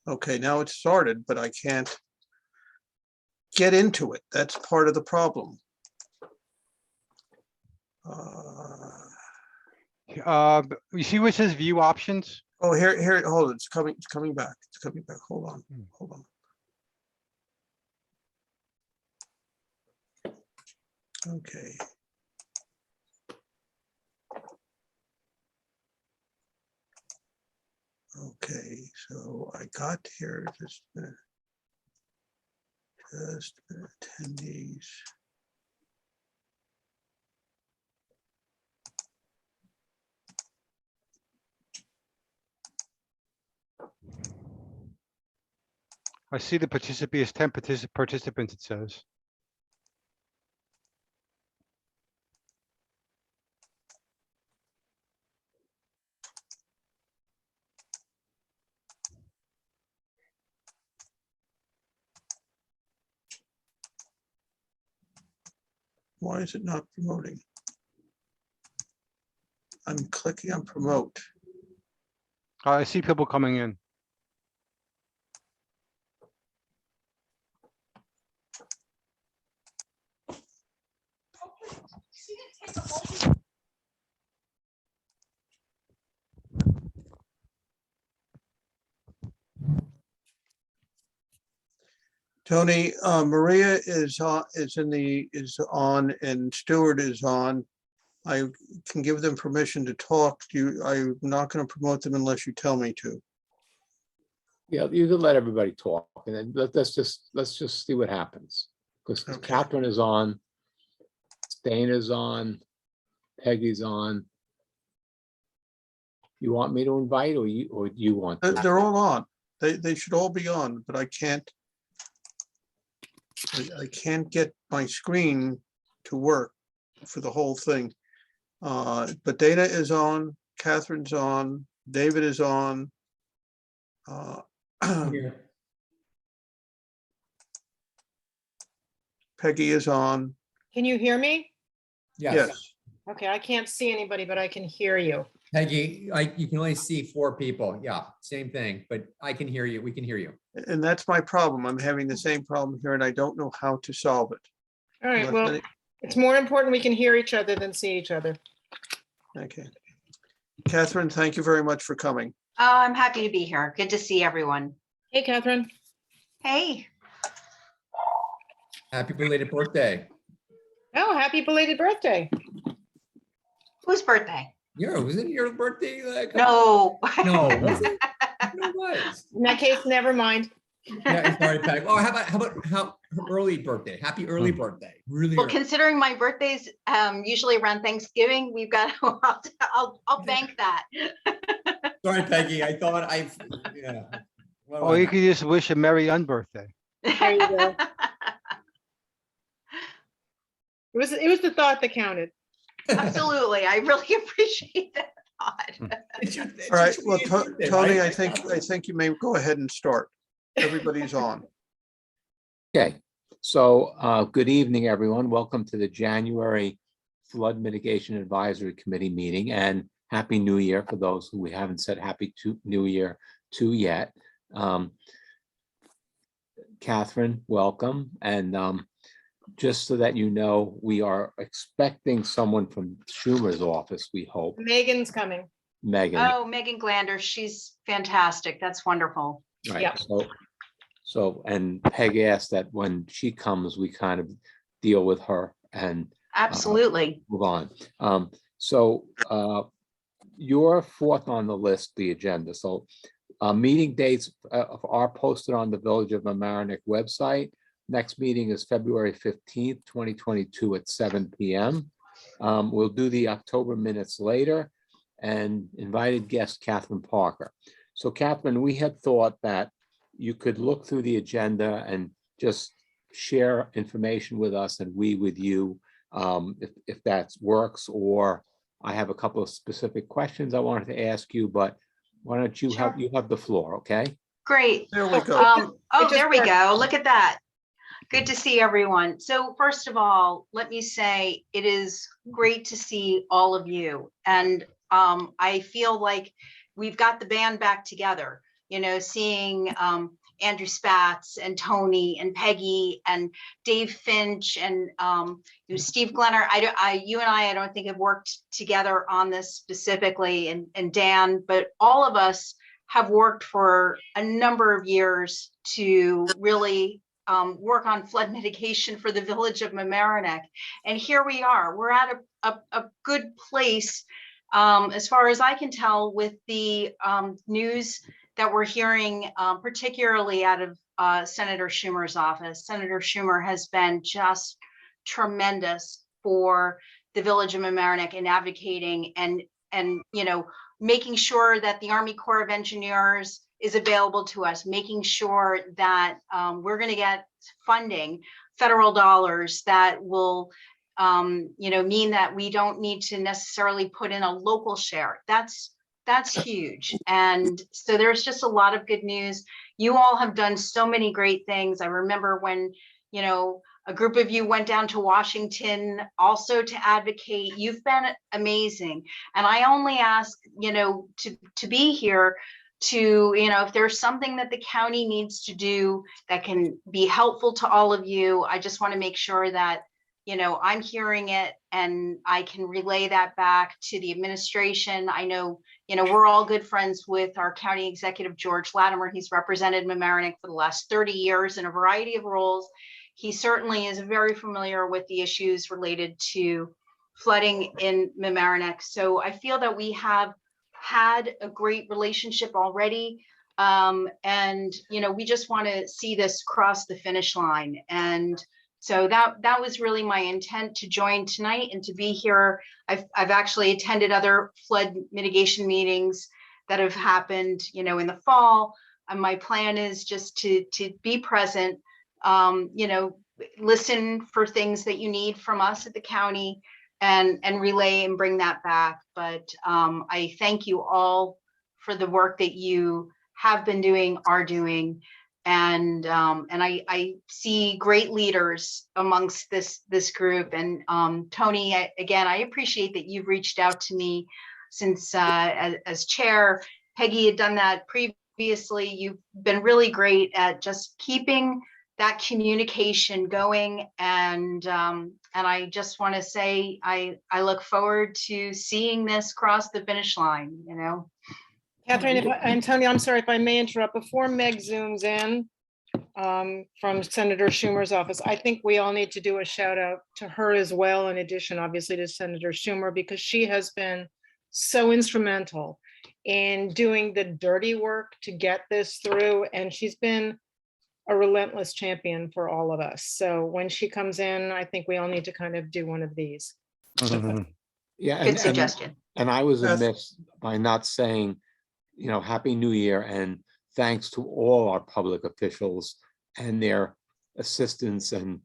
Okay, now it's started, but I can't get into it. That's part of the problem. You see where it says view options? Oh, here, hold it. It's coming back. It's coming back. Hold on, hold on. Okay. Okay, so I got here just a minute. Just a minute, attendees. I see the participant is 10 participants, it says. Why is it not promoting? I'm clicking on promote. I see people coming in. Tony, Maria is on, on, and Stuart is on. I can give them permission to talk. I'm not going to promote them unless you tell me to. Yeah, you can let everybody talk, and then let's just see what happens. Because Okay. Catherine is on, Dana's on, Peggy's on. You want me to invite, or you want to? They're all on. They should all be on, but I can't get my screen to work for the whole thing. But Dana is on, Catherine's on, David is on. Peggy is on. Can you hear me? Yes. Okay, I can't see anybody, but I can hear you. Peggy, you can only see 4 people. Yeah, same thing, but I can hear you. We can hear you. And that's my problem. I'm having the same problem here and I don't know how to solve it. All right, Let well, me- it's more important we can hear each other than see each other. Okay. Catherine, thank you very much for coming. Oh, I'm happy to be here. Good to see everyone. Hey, Catherine. Hey, Happy belated birthday. Oh, happy belated birthday. whose birthday? Was it your birthday? No. No, was it? No, it was. In that case, never mind. Yeah, sorry, Peg. Oh, how about early birthday? Happy early birthday. Really Well, early. considering my birthday's usually around Thanksgiving, we've got, I'll bank that. Sorry, Peggy. I thought yeah. Well, Or you could just wish a merry unbirthday. There you go. It was the thought that counted. Absolutely. I really appreciate that thought. All right, well, Tony, I think you may go ahead and start. Everybody's on. Okay, so good evening, everyone. Welcome to the January Flood Mitigation Advisory Committee meeting, and Happy New Year for those who we haven't said Happy New Year to yet. Catherine, welcome. And just so that you know, we are expecting someone from Schumer's office, we hope. Megan's coming. Megan. Oh, Megan Glander, she's fantastic. That's wonderful. Right. Yeah. So, and Peg asked that when she comes, we kind of deal with her and Absolutely. move on. So you're fourth on the list, the agenda. So meeting dates are posted on the Village of Mamaroneck website. Next meeting is February 15th, 2022 at 7 p.m. We'll do the October minutes later, and invited guest Catherine Parker. So Catherine, we had thought that you could look through the agenda and just share information with us and we with you, if that works, or I have a couple of specific questions I wanted to ask you, but why don't you Sure. have the floor, okay? Great. There we go. Oh, just there we worked. go. Look at that. Good to see everyone. So first of all, let me say it is great to see all of you. And I feel like we've got the band back together. seeing Andrew Spatz and Tony and Peggy and Dave Finch and Steve Glenner. You and I don't think have worked together on this specifically, and Dan, but all of us have worked for a number of years to really work on flood mitigation for the village of Mamaroneck. And here we are. We're at a good place, as far as I can tell, with the news that we're hearing, particularly out of Senator Schumer's office. Senator Schumer has been just tremendous for the village of Mamaroneck in advocating and making sure that the Army Corps of Engineers is available to us, making sure that we're going to get funding, federal dollars that will mean that we don't need to necessarily put in a local share. That's huge. And so there's just a lot of good news. You all have done so many great things. I remember when, a group of you went down to Washington also to advocate. You've been amazing. And I only ask, to be here to, if there's something that the county needs to do that can be helpful to all of you, I just want to make sure that, I'm hearing it and I can relay that back to the administration. I know, we're all good friends with our county executive, George Latimer. He's represented Mamaroneck for the last 30 years in a variety of roles. He certainly is very familiar with the issues related to flooding in Mamaroneck. So I feel that we have had a great relationship already. And, we just want to see this cross the finish line. And so that was really my intent to join tonight and to be here. I've actually attended other flood mitigation meetings that have happened, in the fall. And my plan is just to be present, listen for things that you need from us at the county and relay and bring that back. But I thank you all for the work that you have been doing, are doing. And I see great leaders amongst this group. And Tony, I appreciate that you've reached out to me since as chair. Peggy had done that previously. You've been really great at just keeping that communication going. And I just want to say I look forward to seeing this cross the finish line. Catherine, and Tony, I'm sorry if I may interrupt. Before Meg zooms in from Senator Schumer's office, I think we all need to do a shout out to her as well, in addition, obviously, to Senator Schumer, because she has been so instrumental in doing the dirty work to get this through. And she's been a relentless champion for all of us. So when she comes in, I think we all need to kind of do one of these. Yeah. Good suggestion. And I was Yes. amiss by not saying, Happy New Year, and thanks to all our public officials and their assistants and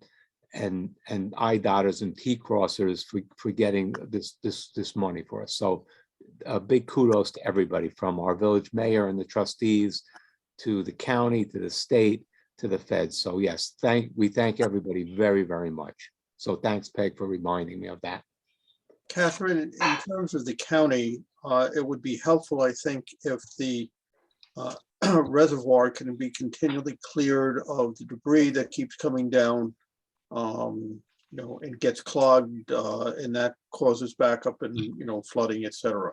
I-dotters and T-crossers for getting this money for us. So a big kudos to everybody, from our village mayor and the trustees to the county, to the state, to the feds. So yes, we thank everybody very, very much. So thanks, Peg, for reminding me of that. Catherine, in terms of the county, it would be helpful, I think, if the reservoir can be continually cleared of the debris that keeps coming down, and gets clogged, and that causes backup and, flooding, et cetera.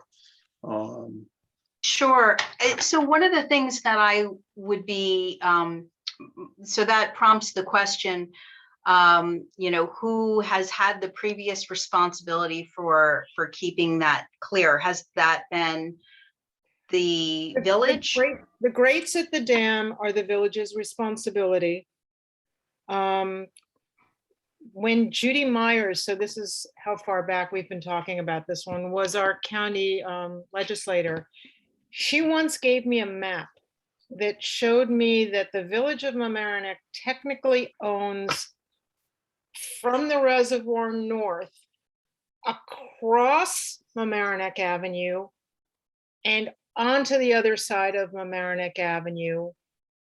Sure. So one of the things that I would be, so that prompts the question, who has had the previous responsibility for keeping that clear? Has that been the village? The grates at the dam are the village's responsibility. When Judy Myers, so this is how far back we've been talking about this one, was our county legislator. She once gave me a map that showed me that the village of Mamaroneck technically owns, from the reservoir north, across Mamaroneck Avenue and onto the other side of Mamaroneck Avenue,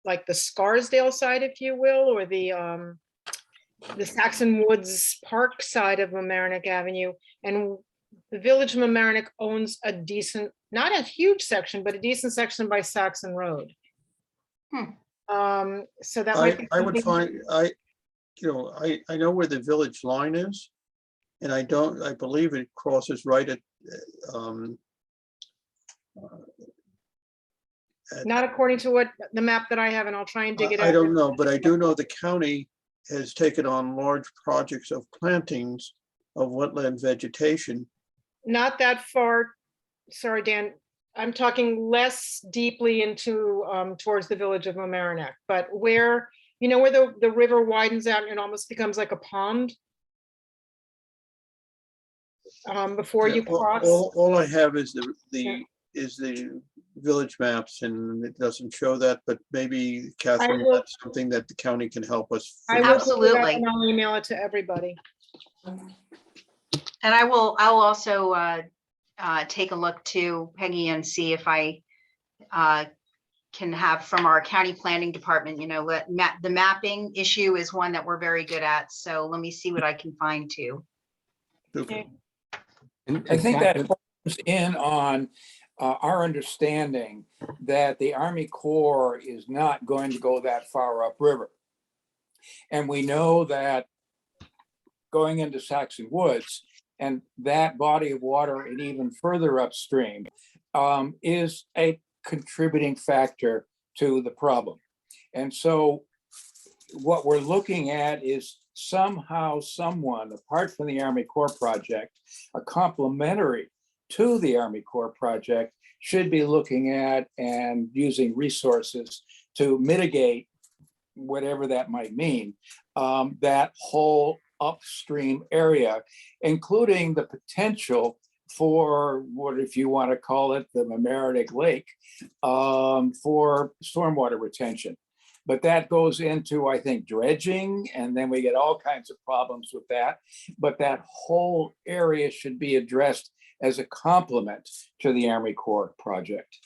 like the Scarsdale side, if you will, or the Saxon Woods Park side of Mamaroneck Avenue. And the village of Mamaroneck owns a decent, not a huge section, but a decent section by Saxon Road. So that might be. I would something- find, I know where the village line is. And I believe it crosses right um, Not according to what the map that I have, and I'll try and dig it out. I don't know, but I do know the county has taken on large projects of plantings of wetland vegetation. Not that far, sorry, Dan, I'm talking less deeply into, towards the village of Mamaroneck, but where, where the river widens out and it almost becomes like a pond? Before you Yeah, cross, all I have is Yeah. the village maps, and it doesn't show that, but maybe Catherine, will- that's something that the county can help us. I figure will out. dig it up Absolutely. and I'll email it to everybody. And I'll also take a look too, Peggy, and see if I can have from our county planning department, the mapping issue is one that we're very good at. So let me see what I can find too. Super. I think that Catherine- hones in on our understanding that the Army Corps is not going to go that far upriver. And we know that going into Saxon Woods and that body of water and even further upstream is a contributing factor to the problem. And so what we're looking at is somehow someone, apart from the Army Corps project, a complementary to the Army Corps project, should be looking at and using resources to mitigate whatever that might mean, that whole upstream area, including the potential for what, if you want to call it, the Mamaroneck Lake, for stormwater retention. But that goes into, I think, dredging, and then we get all kinds of problems with that. But that whole area should be addressed as a complement to the Army Corps project.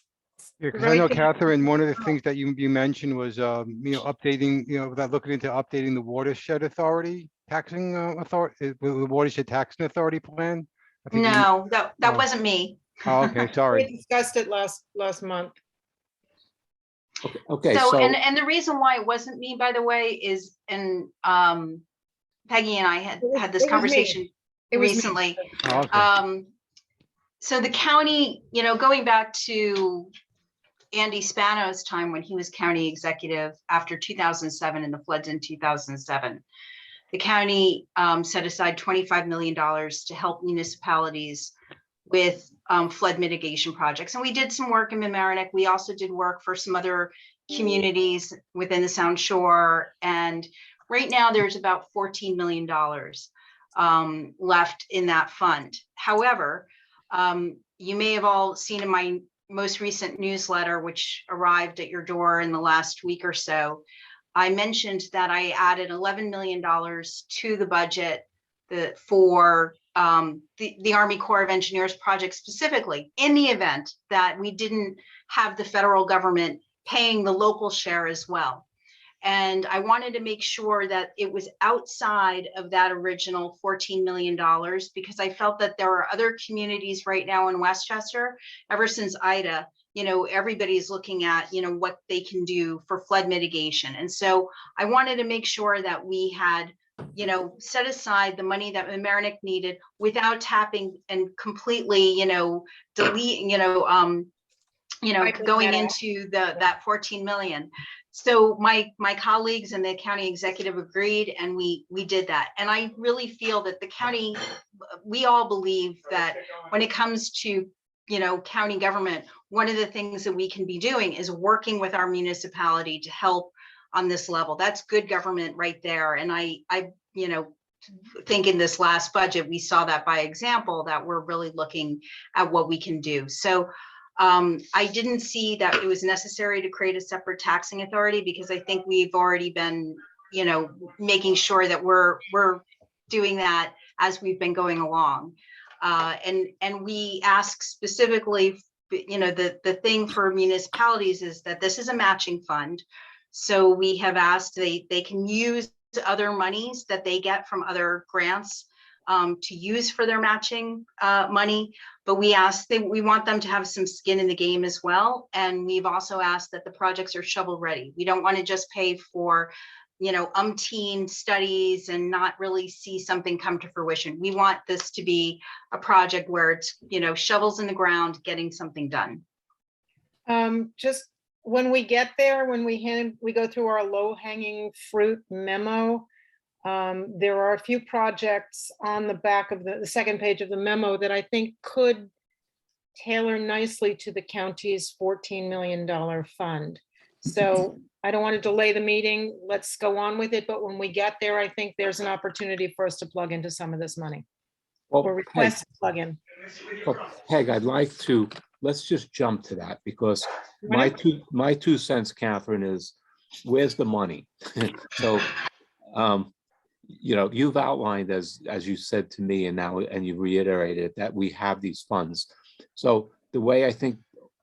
Yeah, because I know, Right. Catherine, one of the things that you mentioned was, updating, that looking into updating the watershed authority taxing authority, the watershed taxing authority plan. I think you- No, that Oh. wasn't me. Oh, okay, We sorry. discussed it last month. Okay, So, so, and the reason why it wasn't me, by the way, is, and Peggy and I had It was- had this it was me. conversation It was me. recently. Oh, okay. So the county, going back to Andy Spano's time when he was county executive after 2007 and the floods in 2007, the county set aside $25 million to help municipalities with flood mitigation projects. And we did some work in Mamaroneck. We also did work for some other communities within the Sound Shore. And right now there's about $14 million left in that fund. However, you may have all seen in my most recent newsletter, which arrived at your door in the last week or so, I mentioned that I added $11 million to the budget for the Army Corps of Engineers project specifically in the event that we didn't have the federal government paying the local share as well. And I wanted to make sure that it was outside of that original $14 million because I felt that there are other communities right now in Westchester, ever since Ida, everybody's looking at, what they can do for flood mitigation. And so I wanted to make sure that we had, set aside the money that Mamaroneck needed without tapping and completely, deleting, going into that 14 million. So my colleagues and the county executive agreed, and we did that. And I really feel that the county, we all believe that when it comes to, county government, one of the things that we can be doing is working with our municipality to help on this level. That's good government right there. And I think in this last budget, we saw that by example, that we're really looking at what we can do. So I didn't see that it was necessary to create a separate taxing authority because I think we've already been, making sure that we're doing that as we've been going along. And we ask specifically, the thing for municipalities is that this is a matching fund. So we have asked they can use other monies that they get from other grants to use for their matching money. But we want them to have some skin in the game as well. And we've also asked that the projects are shovel ready. We don't want to just pay for, umpteen studies and not really see something come to fruition. We want this to be a project where it's, shovels in the ground, getting something done. Just when we get there, when we go through our low hanging fruit memo, there are a few projects on the back of the second page of the memo that I think could tailor nicely to the county's $14 million fund. So I don't want to delay the meeting. Let's go on with it. But when we get there, I think there's an opportunity for us to plug into some of this money or Well, request to plug in. Peg, I'd like to, let's just jump to that because my 2 cents, Catherine, is where's the money? So, you've outlined as you said to me and you reiterated that we have these funds. So the way I think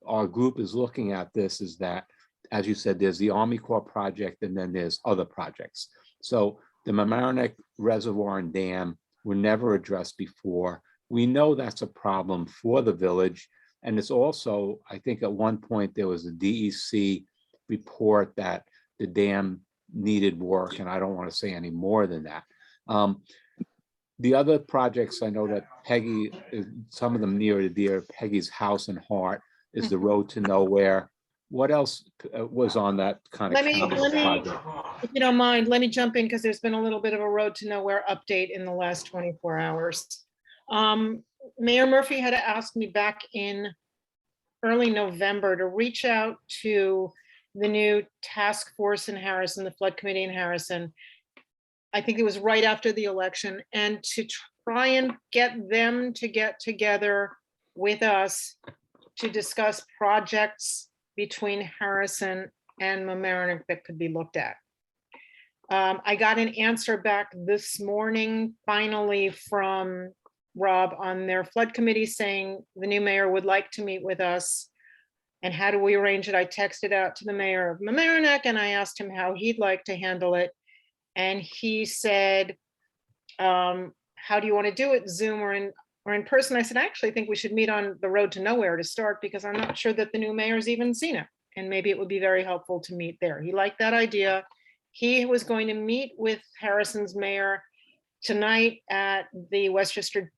our group is looking at this is that, as you said, there's the Army Corps project and then there's other projects. So the Mamaroneck Reservoir and Dam were never addressed before. We know that's a problem for the village. And it's also, I think at one point there was a DEC report that the dam needed work, and I don't want to say any more than that. The other projects, I know that Peggy, some of them near and dear, Peggy's House and Heart is the Road to Nowhere. What else was on that kind of project? If you don't mind, let me jump in because there's been a little bit of a Road to Nowhere update in the last 24 hours. Mayor Murphy had asked me back in early November to reach out to the new task force in Harrison, the flood committee in Harrison. I think it was right after the election, and to try and get them to get together with us to discuss projects between Harrison and Mamaroneck that could be looked at. I got an answer back this morning, finally, from Rob on their flood committee saying the new mayor would like to meet with us. And how do we arrange it? I texted out to the mayor of Mamaroneck and I asked him how he'd like to handle it. And he said, how do you want to do it? Zoom or in person? I said, I actually think we should meet on the Road to Nowhere to start because I'm not sure that the new mayor's even seen it. And maybe it would be very helpful to meet there. He liked that idea. He was going to meet with Harrison's mayor tonight at the Westchester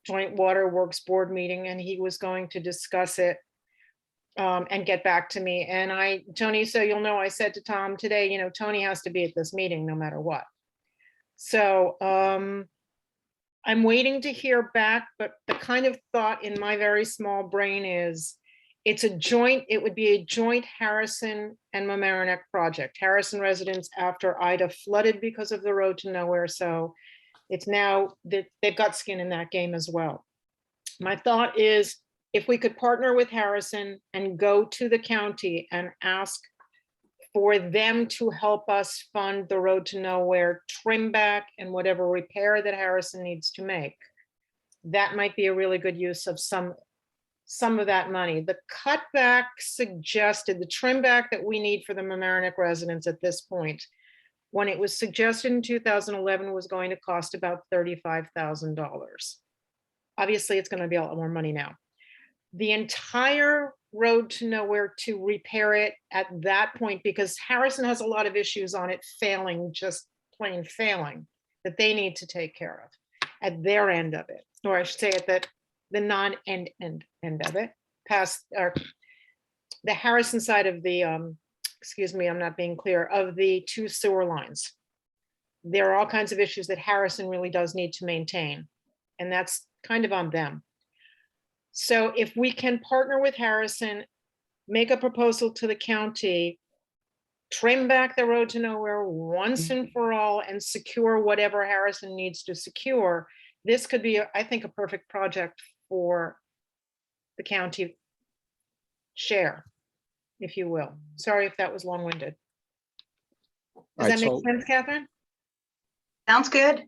Joint Water Works Board meeting, and he was going to discuss it and get back to me. And Tony, so you'll know, I said to Tom today, Tony has to be at this meeting no matter what. So I'm waiting to hear back, but the kind of thought in my very small brain is it would be a joint Harrison and Mamaroneck project. Harrison residents after Ida flooded because of the Road to Nowhere. So it's now that they've got skin in that game as well. My thought is if we could partner with Harrison and go to the county and ask for them to help us fund the Road to Nowhere trim back and whatever repair that Harrison needs to make, that might be a really good use of some of that money. The cutback suggested, the trim back that we need for the Mamaroneck residents at this point, when it was suggested in 2011, was going to cost about $35,000. Obviously, it's going to be a lot more money now. The entire Road to Nowhere to repair it at that point, because Harrison has a lot of issues on it failing, just plain failing, that they need to take care of at their end of it, or I should say at the non-end of it, past the Harrison side of the, excuse me, I'm not being clear, of the two sewer lines. There are all kinds of issues that Harrison really does need to maintain, and that's kind of on them. So if we can partner with Harrison, make a proposal to the county, trim back the Road to Nowhere once and for all, and secure whatever Harrison needs to secure, this could be, I think, a perfect project for the county share, if you will. Sorry if that was long-winded. Does that make sense, Catherine? Sounds good.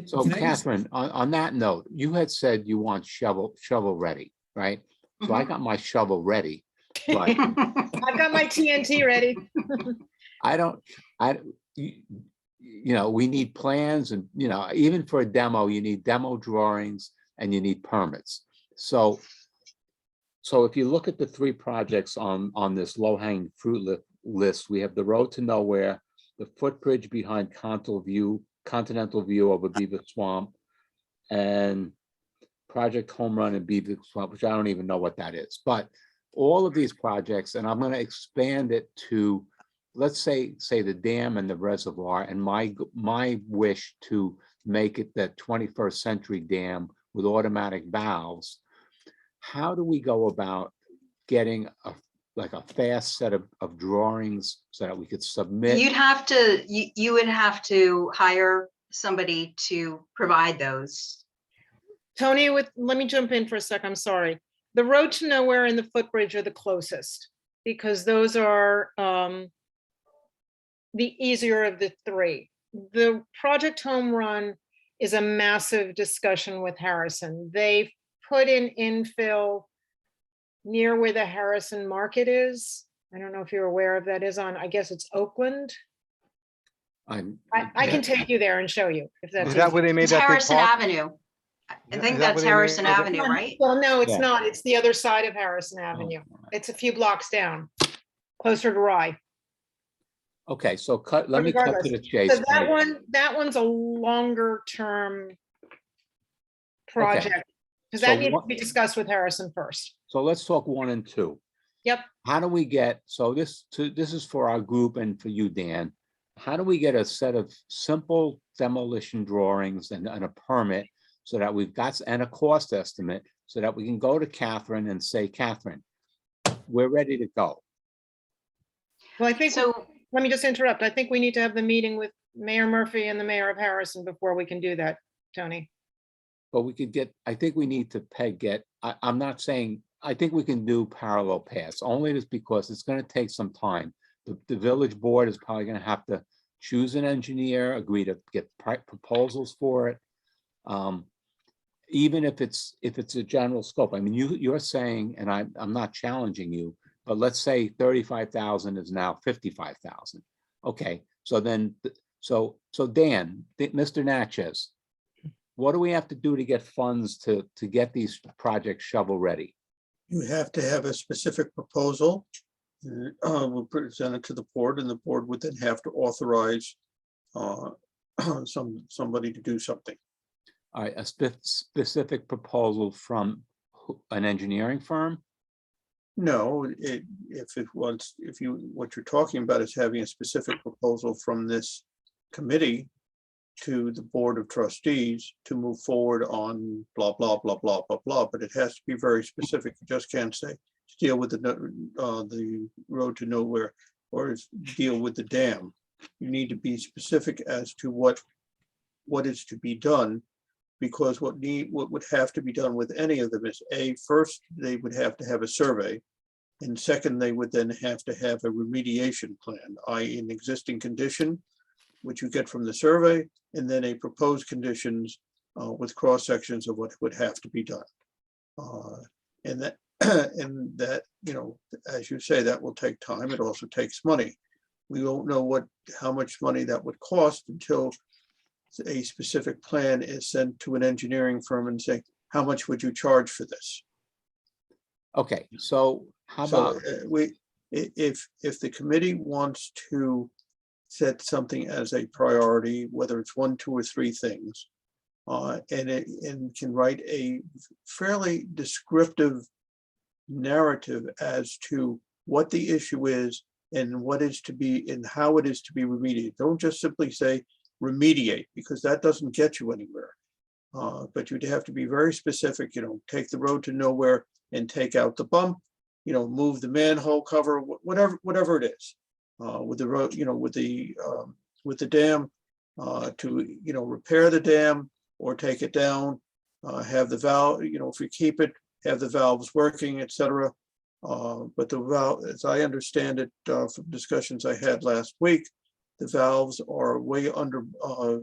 So Can I just- Catherine, on that note, you had said you want shovel ready, right? So I got my shovel ready, but I've got my TNT ready. we need plans and, even for a demo, you need demo drawings and you need permits. So if you look at the three projects on this low-hanging fruit list, we have the road to nowhere, the footbridge behind continental view over Beaver Swamp, and Project Home Run in Beaver Swamp, which I don't even know what that is. But all of these projects, and I'm going to expand it to, let's say the dam and the reservoir, and my wish to make it the 21st century dam with automatic valves. How do we go about getting a fast set of drawings so that we could submit? You would have to hire somebody to provide those. Tony, let me jump in for a sec. I'm sorry. The road to nowhere and the footbridge are the closest because those are the easier of the three. The Project Home Run is a massive discussion with Harrison. They put in infill near where the Harrison Market is. I don't know if you're aware of that is on, I guess it's Oakland. I can take you there and show you if that's. Is that where they made It's that big Harrison park? Avenue. I Is think that that's where they made- Harrison is it- Avenue, right? Well, no, it's Yeah. not. It's the other side of Harrison Avenue. It's a few blocks down, closer to Rye. Okay, so let me cut to the chase. So that one's a longer term project. Because So that needs to what- be discussed with Harrison first. So let's talk 1 and 2. Yep. How do we get, this is for our group and for you, Dan. How do we get a set of simple demolition drawings and a permit so that we've got, and a cost estimate, so that we can go to Catherine and say, Catherine, we're ready to go. Well, I think, So let me just interrupt. I think we need to have the meeting with Mayor Murphy and the mayor of Harrison before we can do that, Tony. But we could get, I think we need to I'm not saying, I think we can do parallel paths, only just because it's going to take some time. The village board is probably going to have to choose an engineer, agree to get proposals for it. Even if it's a general scope. I mean, you're saying, and I'm not challenging you, but let's say 35,000 is now 55,000. Okay, so then, so Dan, Mr. Natchez, what do we have to do to get funds to get these projects shovel ready? You have to have a specific proposal. We'll present it to the board, and the board would then have to authorize somebody to do something. All right, a specific proposal from an engineering firm? No, what you're talking about is having a specific proposal from this committee to the Board of Trustees to move forward on blah, blah, blah, blah, blah, blah, but it has to be very specific. You just can't say to deal with the road to nowhere or deal with the dam. You need to be specific as to what is to be done, because what would have to be done with any of them is first, they would have to have a survey. And second, they would then have to have a remediation plan, i.e. an existing condition, which you get from the survey, and then a proposed conditions with cross sections of what would have to be done. And that, as you say, that will take time. It also takes money. We won't know how much money that would cost until a specific plan is sent to an engineering firm and say, how much would you charge for this? Okay, so how about, if the committee wants to set something as a priority, whether it's 1, 2, or 3 things, and can write a fairly descriptive narrative as to what the issue is and what is to be and how it is to be remediated. Don't just simply say remediate, because that doesn't get you anywhere. But you'd have to be very specific, take the road to nowhere and take out the bump, move the manhole cover, whatever it is. With the road, with the dam, to repair the dam or take it down, have the valve, if we keep it, have the valves working, etc. But the valve, as I understand it, from discussions I had last week, the valves are way under a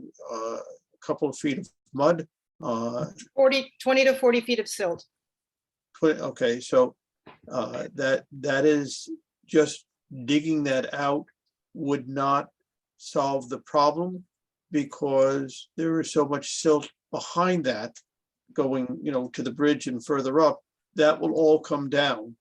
couple of feet of mud. 20 to 40 feet of silt. Okay, so that is just digging that out would not solve the problem. because there is so much silt behind that going, to the bridge and further up, that will all come down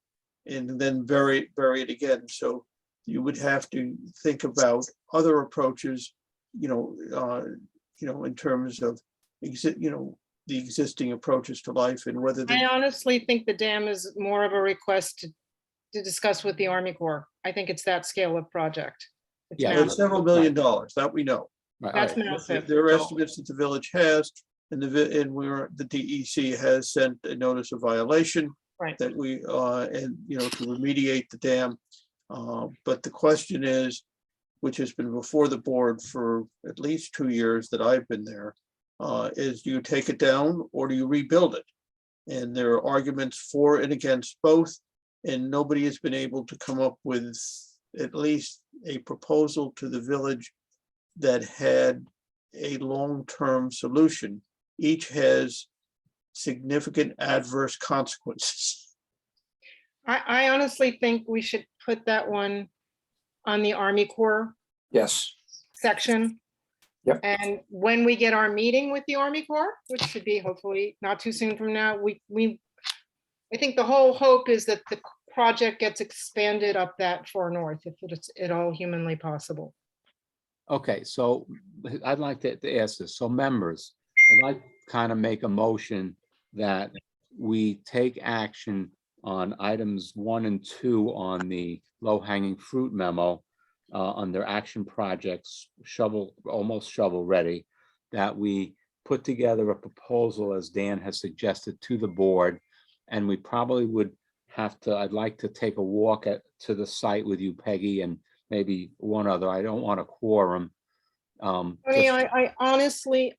and then bury it again. So you would have to think about other approaches, in terms of the existing approaches to life and whether I the, honestly think the dam is more of a request to discuss with the Army Corps. I think it's that scale of project. It's Yeah, it's massive. several $1 billion, that we know. Right, That's all right. massive. There are So- estimates that the village has, and the DEC has sent a notice of violation. Right. That we, to remediate the dam. But the question is, which has been before the board for at least 2 years that I've been there, is do you take it down or do you rebuild it? And there are arguments for and against both, and nobody has been able to come up with at least a proposal to the village that had a long-term solution. Each has significant adverse consequences. I honestly think we should put that one on the Army Corps Yes. section. Yep. And when we get our meeting with the Army Corps, which should be hopefully not too soon from now, I think the whole hope is that the project gets expanded up that far north, if it's at all humanly possible. Okay, so I'd like to ask this. So members, I'd like to kind of make a motion that we take action on items 1 and 2 on the low-hanging fruit memo under action projects, almost shovel ready, that we put together a proposal as Dan has suggested to the board. And we probably would have to, I'd like to take a walk to the site with you, Peggy, and maybe one other. I don't want a quorum. Tony, just- I honestly,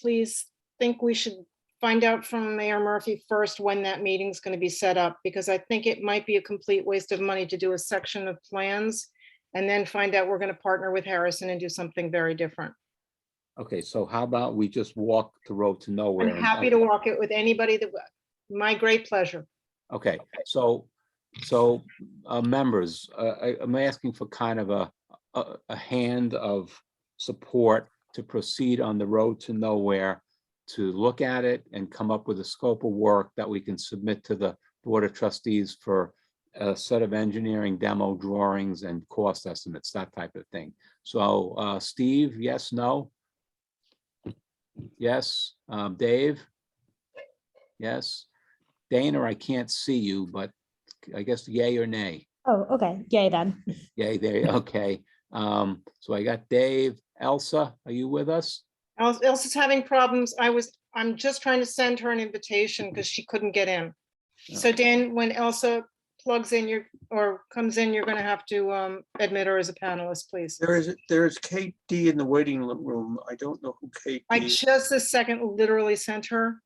please think we should find out from Mayor Murphy first when that meeting's going to be set up, because I think it might be a complete waste of money to do a section of plans and then find out we're going to partner with Harrison and do something very different. Okay, so how about we just walk the road to nowhere? I'm happy to walk it with anybody that, my great pleasure. Okay, so members, I'm asking for kind of a hand of support to proceed on the road to nowhere, to look at it and come up with a scope of work that we can submit to the Board of Trustees for a set of engineering demo drawings and cost estimates, that type of thing. So Steve, yes, no? Yes, Dave? Yes. Dana, I can't see you, but I guess yay or nay? Oh, okay. Yay then. Yay, there, okay. So I got Dave. Elsa, are you with us? Elsa's having problems. I'm just trying to send her an invitation because she couldn't get in. So Dan, when Elsa plugs in comes in, you're going to have to admit her as a panelist, please. There is Kate D in the waiting room. I don't know who Kate I D is. just this second literally sent her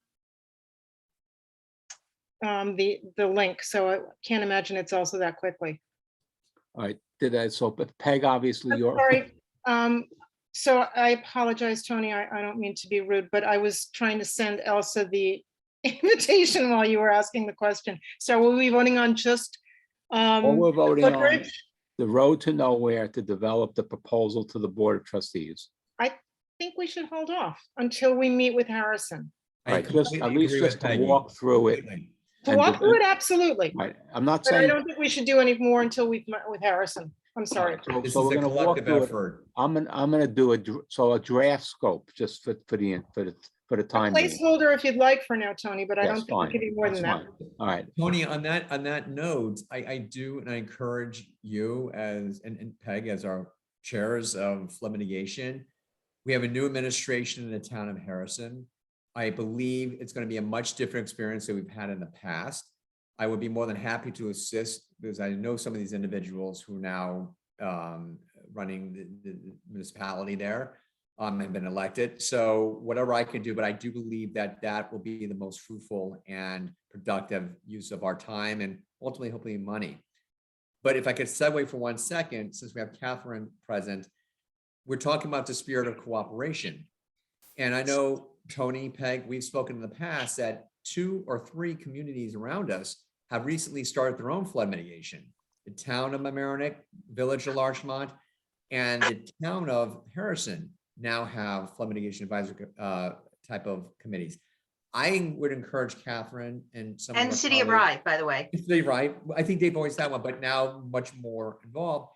the link, so I can't imagine it's also that quickly. All right, but Peg, obviously I'm you're. sorry. So I apologize, Tony. I don't mean to be rude, but I was trying to send Elsa the invitation while you were asking the question. So will we be voting on just All we're voting on footbridge? the road to nowhere to develop the proposal to the Board of Trustees. I think we should hold off until we meet with Harrison. All right, just at least just to Peggy. walk through it. Completely. To And walk the- through it, absolutely. Right, I'm not But I saying. don't think we should do any more until we've met with Harrison. I'm sorry. This So is we're a gonna walk collective through it. effort. I'm gonna do a draft scope just for the A time being. placeholder if you'd like for now, Tony, but I Yes, don't think we fine. could do more That's than that. fine. All right, Tony, on that note, I do, and I encourage you and Peg as our chairs of flood mitigation. We have a new administration in the town of Harrison. I believe it's going to be a much different experience than we've had in the past. I would be more than happy to assist because I know some of these individuals who are now running the municipality there have been elected. So whatever I can do, but I do believe that will be the most fruitful and productive use of our time and ultimately hopefully money. But if I could segue for 1 second, since we have Catherine present, we're talking about the spirit of cooperation. And I know, Tony, Peg, we've spoken in the past that 2 or 3 communities around us have recently started their own flood mitigation. The town of Mamaroneck, Village of Larchmont, and the town of Harrison now have flood mitigation advisory type of committees. I would encourage Catherine and some of And our City of colleagues- Rye, by the way. City of Rye, I think they've always had one, but now much more involved.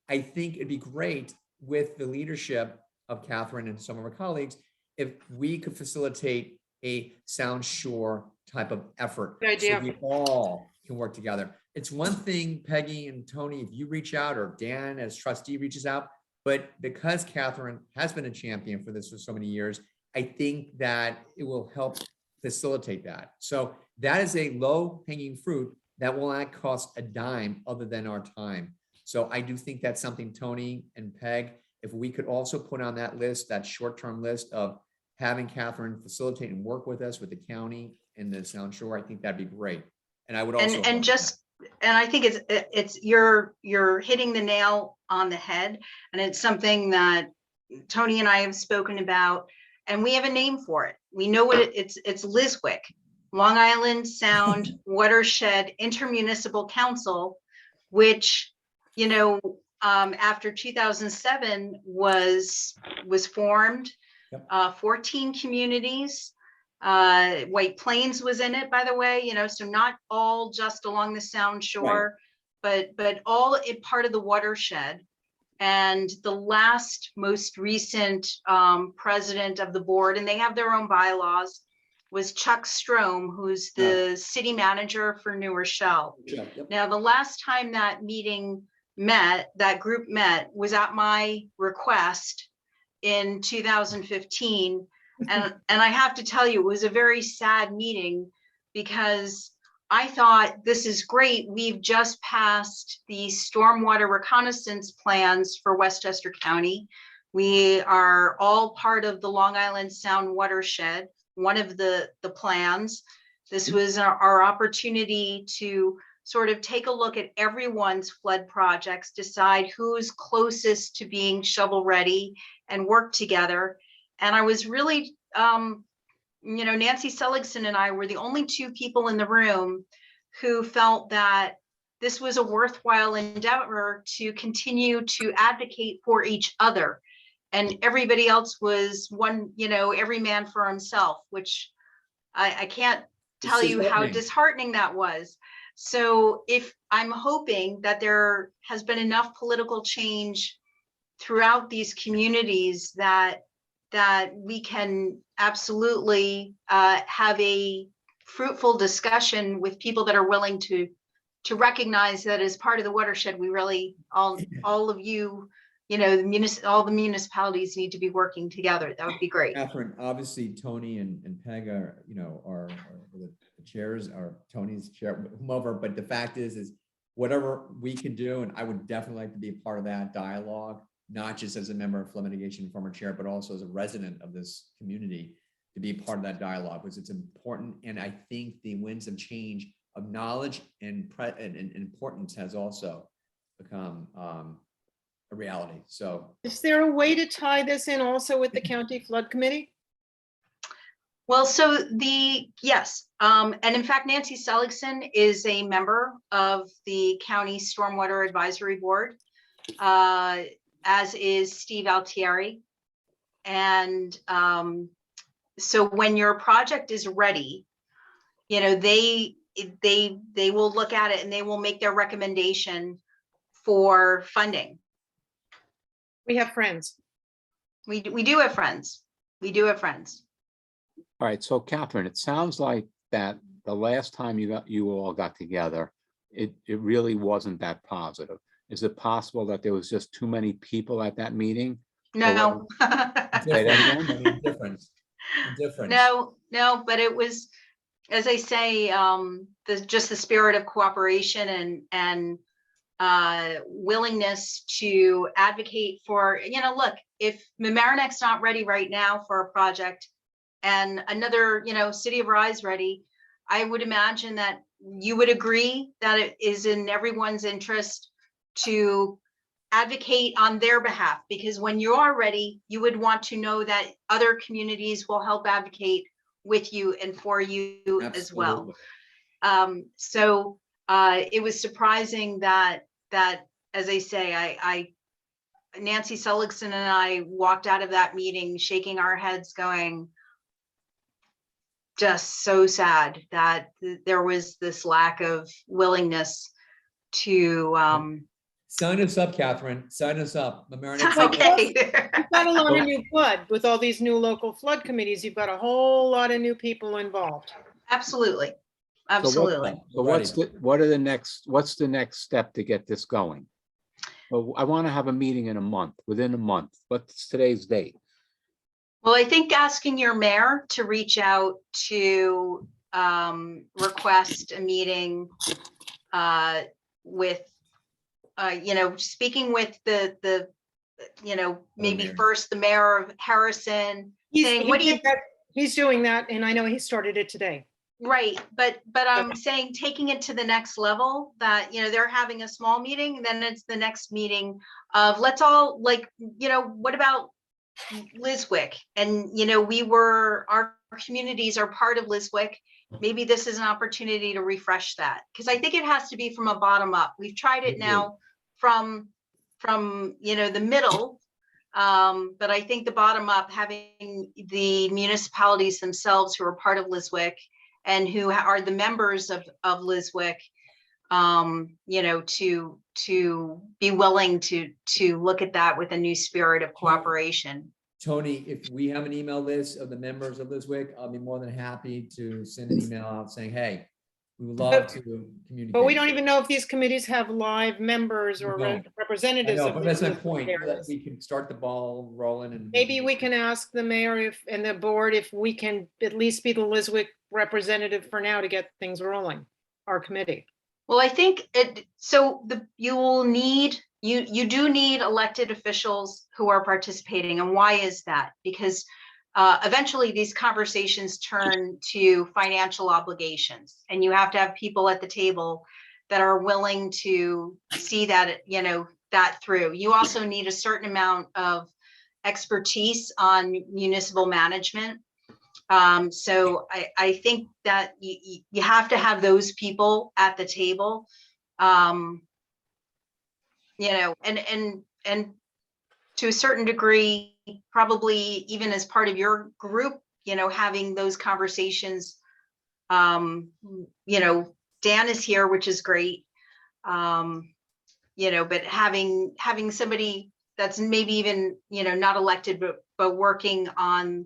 I think it'd be great with the leadership of Catherine and some of our colleagues, if we could facilitate a Sound Shore type of effort. Good idea. So we all can work together. It's one thing, Peggy and Tony, if you reach out, or Dan as trustee reaches out, but because Catherine has been a champion for this for so many years, I think that it will help facilitate that. So that is a low hanging fruit that will not cost a dime other than our time. So I do think that's something, Tony and Peg, if we could also put on that list, that short-term list of having Catherine facilitate and work with us with the county and the Sound Shore, I think that'd be great. And I would also. And I think you're hitting the nail on the head, and it's something that Tony and I have spoken about, and we have a name for it. We know what it's LISWIC, Long Island Sound Watershed Intermunicipal Council, which, you know, after 2007 was formed. Yep. 14 communities. White Plains was in it, by the way, you know, so not all just along the Sound Shore, but all part of the watershed. And the most recent president of the board, and they have their own bylaws, was Chuck Strome, who's the city manager for New Rochelle. Yep. Now, the last time that group met was at my request in 2015. And I have to tell you, it was a very sad meeting, because I thought, this is great. We've just passed the stormwater reconnaissance plans for Westchester County. We are all part of the Long Island Sound watershed, one of the plans. This was our opportunity to sort of take a look at everyone's flood projects, decide who's closest to being shovel ready, and work together. And I was really, you know, Nancy Seligson and I were the only two people in the room who felt that this was a worthwhile endeavor to continue to advocate for each other. And everybody else was one, you know, every man for himself, which I can't tell you how disheartening that was. So if I'm hoping that there has been enough political change throughout these communities that we can absolutely have a fruitful discussion with people that are willing to recognize that as part of the watershed, we really, all of you, you know, all the municipalities need to be working together. That would be great. Catherine, obviously Tony and Peg are, you know, are the chairs, or Tony's chair, whomever, but the fact is whatever we can do, and I would definitely like to be a part of that dialogue, not just as a member of flood mitigation, former chair, but also as a resident of this community, to be a part of that dialogue, because it's important. And I think the winds of change of knowledge and importance has also become a reality. So Is there a way to tie this in also with the county flood committee? Well, so yes, and in fact, Nancy Seligson is a member of the County Stormwater Advisory Board, as is Steve Altieri. And so when your project is ready, you know, they will look at it and they will make their recommendation for funding. We have friends. We do have friends. We do have friends. All right, so Catherine, it sounds like that the last time you all got together, it really wasn't that positive. Is it possible that there was just too many people at that meeting? No. Difference. No, but it was, as I say, just the spirit of cooperation and willingness to advocate for, you know, look, if Mamaronec's not ready right now for a project and another, you know, City of Rye's ready, I would imagine that you would agree that it is in everyone's interest to advocate on their behalf, because when you are ready, you would want to know that other communities will help advocate with you and for you as well. So it was surprising that as I say, Nancy Seligson and I walked out of that meeting shaking our heads going, just so sad that there was this lack of willingness to, Sign us up, Catherine. Sign us up. Mamaroneck- okay. You've got a lot of new blood with all these new local flood committees. You've got a whole lot of new people involved. Absolutely, So absolutely. what's what's the next step to get this going? Well, I want to have a meeting in a month, within a month. What's today's date? Well, I think asking your mayor to reach out to request a meeting with, speaking with the, maybe mayor. first the mayor of Harrison, saying, what do you, He's doing that, and I know he started it today. right, but I'm saying taking it to the next level, that, they're having a small meeting, and then it's the next meeting of, let's all, what about Liswick? And, our communities are part of Liswick. Maybe this is an opportunity to refresh that, because I think it has to be from a bottom up. We've tried it now from the middle. But I think the bottom up, having the municipalities themselves who are part of Liswick and who are the members of Liswick, to be willing to look at that with a new spirit of cooperation. Tony, if we have an email list of the members of Liswick, I'll be more than happy to send an email out saying, hey, we would love to communicate. But we don't even know if these committees have live members or We don't. I representatives. know, of but these that's my different point, that areas. we can start the ball rolling and. Maybe we can ask the mayor and the board if we can at least be the Liswick representative for now to get things rolling, our committee. Well, I think you do need elected officials who are participating. And why is that? Because eventually these conversations turn to financial obligations, and you have to have people at the table that are willing to see that, that through. You also need a certain amount of expertise on municipal management. So I think that you have to have those people at the table, and to a certain degree, probably even as part of your group, having those conversations. Dan is here, which is great. But having somebody that's maybe even, not elected, but working on,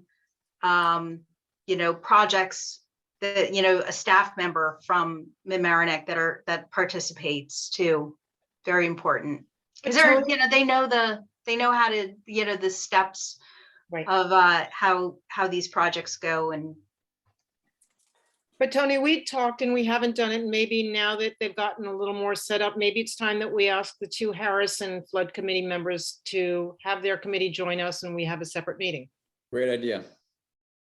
projects that, a staff member from Mamaroneck that participates too. Very important. Because they're, they know how to, the steps Right. of how these projects go. And But Tony, we talked and we haven't done it. Maybe now that they've gotten a little more set up, maybe it's time that we ask the 2 Harrison Flood Committee members to have their committee join us and we have a separate meeting. Great idea.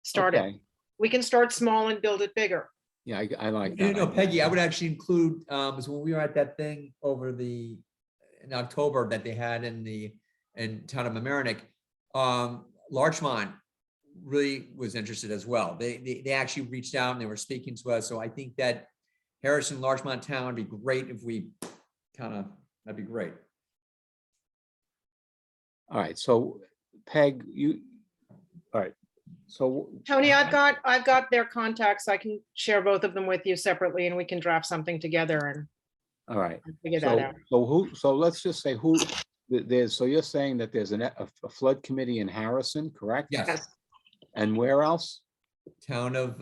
Start it. Okay. We can start small and build it bigger. Yeah, I like You that. know, idea. Peggy, I would actually include, is when we were at that thing in October that they had in town of Mamaroneck, Larchmont really was interested as well. They actually reached out and they were speaking to us. So I think that Harrison, Larchmont town would be great if we that'd be great. All right, so Peg, all right, so. Tony, I've got their contacts. I can share both of them with you separately and we can draft something together All right, and figure that out. so let's just say so you're saying that there's a flood committee in Harrison, correct? Yes. And where else? Town of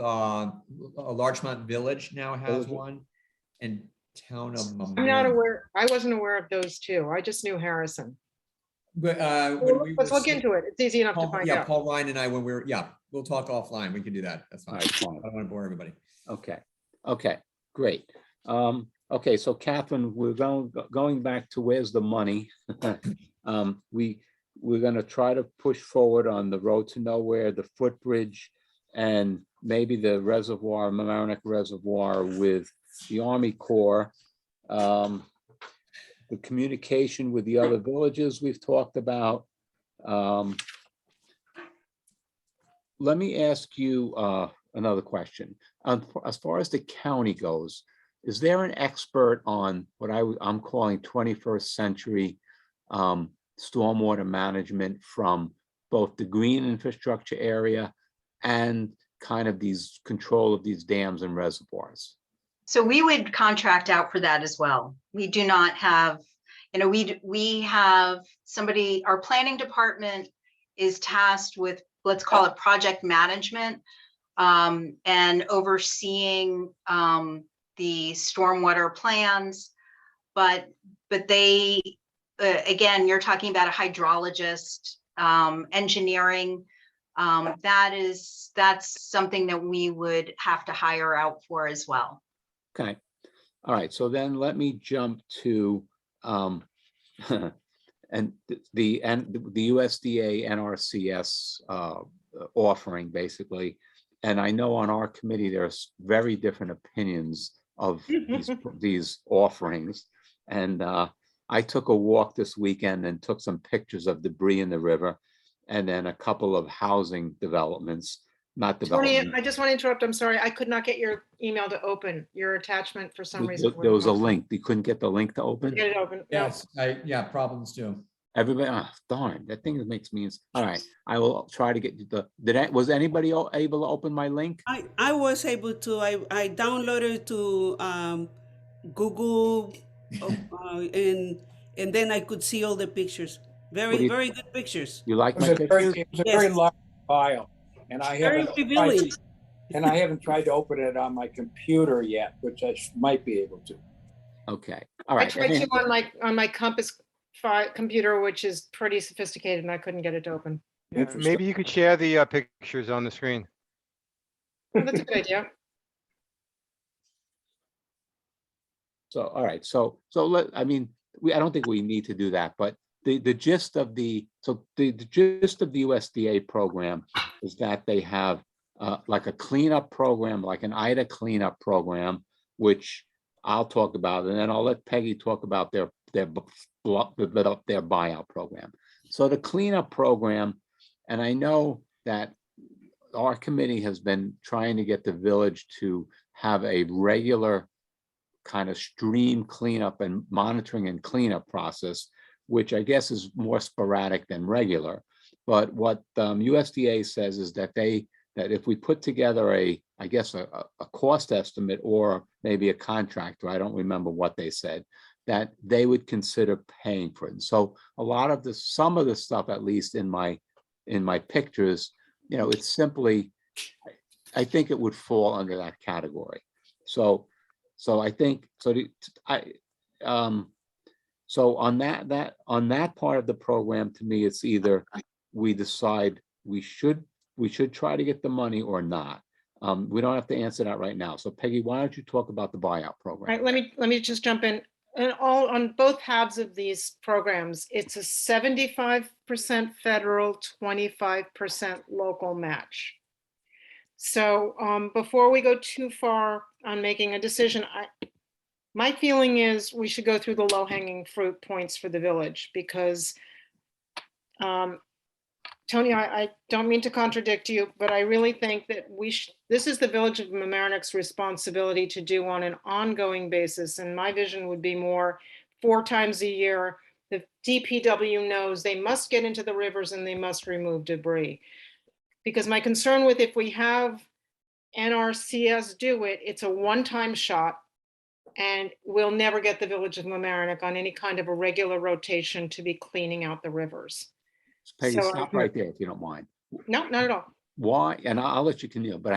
Larchmont Village now has Village. one, and town of. I'm not aware. I wasn't aware of those 2. I just knew Harrison. But Let's look into it. It's easy enough to find out. Paul Ryan and I, when we'll talk offline. We can do that. That's fine. All right, I fine. don't want to bore everybody. Okay, great. Okay, so Catherine, we're going back to where's the money? We're gonna try to push forward on the road to nowhere, the footbridge, and maybe the reservoir, Mamaroneck Reservoir with the Army Corps. The communication with the other villages we've talked about. Let me ask you another question. As far as the county goes, is there an expert on what I'm calling 21st century stormwater management from both the green infrastructure area and kind of these control of these dams and reservoirs. So we would contract out for that as well. We do not have, we have somebody, our planning department is tasked with, let's call it project management, and overseeing the stormwater plans. But they, again, you're talking about a hydrologist, engineering. That's something that we would have to hire out for as well. Okay, all right, so then let me jump to and the USDA NRCS offering basically. And I know on our committee, there's very different opinions of these offerings. And I took a walk this weekend and took some pictures of debris in the river and then a couple of housing developments, not Tony, development. I just want to interrupt. I'm sorry. I could not get your email to open. Your attachment for some reason. There was a wouldn't link. You couldn't get the link to open? Get it open. No. Yes, yeah, problems too. Everybody, darn, that thing makes me, all right, I will try to get you was anybody able to open my link? I was able to, I downloaded to Google and then I could see all the pictures. What do you- Very good pictures. You like It was my a very, pictures? it was a very Yes. large file, and I Very haven't, revealing. tried to open it on my computer yet, which I might be able to. Okay, all I right. tried to on my Compass computer, which is pretty sophisticated, and I couldn't get it to open. Yeah, Interesting. maybe you could share the pictures on the screen. Oh, that's a good idea. So, all right, so I mean, I don't think we need to do that, but the gist of the gist of the USDA program is that they have like a cleanup program, like an IDA cleanup program, which I'll talk about, and then I'll let Peggy talk about their buyout program. So the cleanup program, and I know that our committee has been trying to get the village to have a regular kind of stream cleanup and monitoring and cleanup process, which I guess is more sporadic than regular. But what USDA says is that that if we put together a cost estimate or maybe a contractor, I don't remember what they said, that they would consider paying for it. And so a lot of some of the stuff, at least in my pictures, it's simply, I think it would fall under that category. So I think, so on that part of the program, to me, it's either we decide we should try to get the money or not. We don't have to answer that right now. So Peggy, why don't you talk about the buyout All program? right, let me just jump in. And on both halves of these programs, it's a 75% federal, 25% local match. So before we go too far on making a decision, my feeling is we should go through the low-hanging fruit points for the village, because Tony, I don't mean to contradict you, but I really think that this is the Village of Mamaroneck's responsibility to do on an ongoing basis. And my vision would be more 4 times a year. The DPW knows they must get into the rivers and they must remove debris. Because my concern with, if we have NRCS do it, it's a one-time shot, and we'll never get the Village of Mamaroneck on any kind of a regular rotation to be cleaning out the rivers. Peggy, So, stop right there if you don't mind. No, not at all. Why? And I'll let you continue, but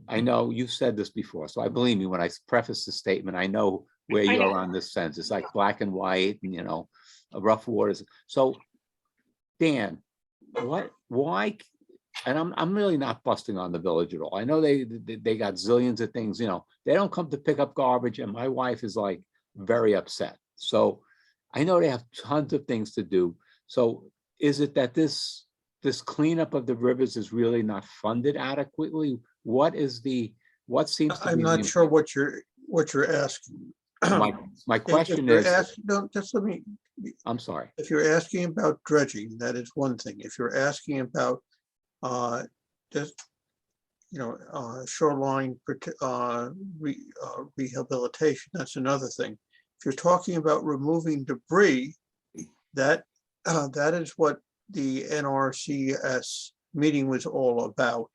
I know you've said this before, so I believe me when I preface the statement. I know where I you know. are on this sense. It's like black and white, and rough waters. So, Dan, why? And I'm really not busting on the village at all. I know they got zillions of things. They don't come to pick up garbage, and my wife is like very upset. So I know they have tons of things to do. So is it that this cleanup of the rivers is really not funded adequately? What seems to I'm be not the- sure what you're asking. My question If you're is, asking, no, just let me, I'm sorry. if you're asking about dredging, that is one thing. If you're asking about just, shoreline rehabilitation, that's another thing. If you're talking about removing debris, that that is what the NRCS meeting was all about.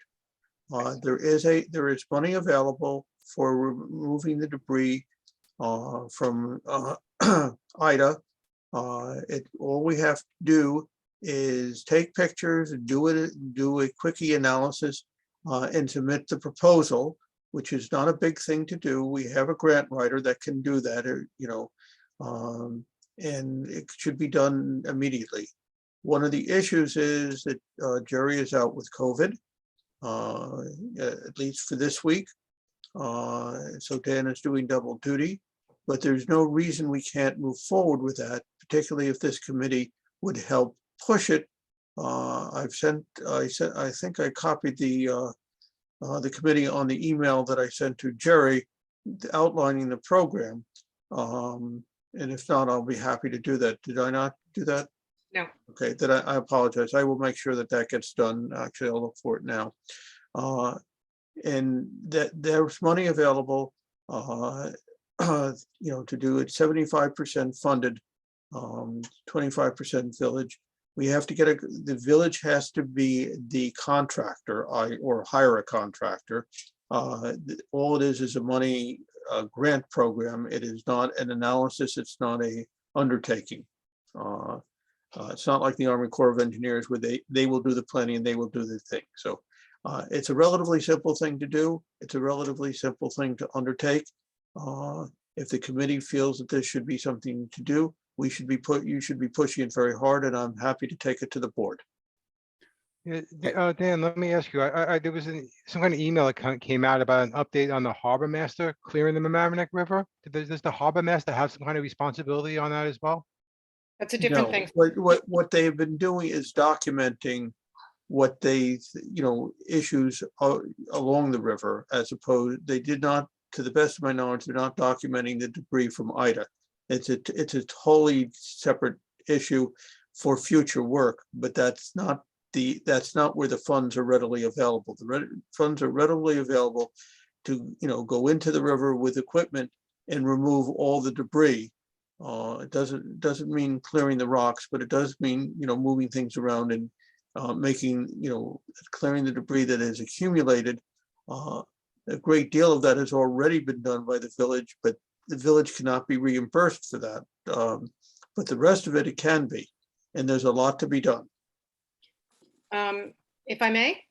There is money available for removing the debris from Ida. All we have to do is take pictures and do a quickie analysis and submit the proposal, which is not a big thing to do. We have a grant writer that can do that, and it should be done immediately. One of the issues is that Jerry is out with COVID, at least for this week. So Dan is doing double duty, but there's no reason we can't move forward with that, particularly if this committee would help push it. I think I copied the committee on the email that I sent to Jerry outlining the program. And if not, I'll be happy to do that. Did I not do that? No. Okay, then I apologize. I will make sure that that gets done. Actually, I'll look for it now. And that there's money available, to do it. 75% funded, 25% village. We have to get the village has to be the contractor, or hire a contractor. All it is a money grant program. It is not an analysis. It's not a undertaking. It's not like the Army Corps of Engineers where they will do the planning and they will do the thing. So it's a relatively simple thing to do. It's a relatively simple thing to undertake. If the committee feels that this should be something to do, you should be pushing it very hard, and I'm happy to take it to the board. Yeah, Dan, let me ask you, there was some kind of email that came out about an update on the harbor master clearing the Mamaroneck River. Does the harbor master have some kind of responsibility on that as well? That's a different No, thing. what they've been doing is documenting what they, issues along the river, as opposed, they did not, to the best of my knowledge, they're not documenting the debris from Ida. It's a totally separate issue for future work, but that's not where the funds are readily available. The funds are readily available to, go into the river with equipment and remove all the debris. It doesn't mean clearing the rocks, but it does mean, moving things around and making, clearing the debris that has accumulated. A great deal of that has already been done by the village, but the village cannot be reimbursed for that. But the rest of it can be, and there's a lot to be done. If I may,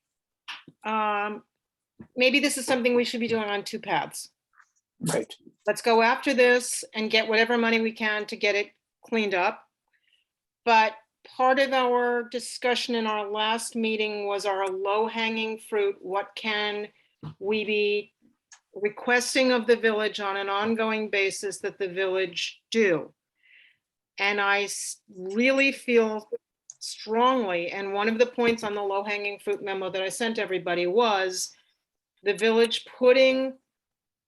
maybe this is something we should be doing on two paths. Right. Let's go after this and get whatever money we can to get it cleaned up. But part of our discussion in our last meeting was our low-hanging fruit. What can we be requesting of the village on an ongoing basis that the village do? And I really feel strongly, and one of the points on the low-hanging fruit memo that I sent everybody was the village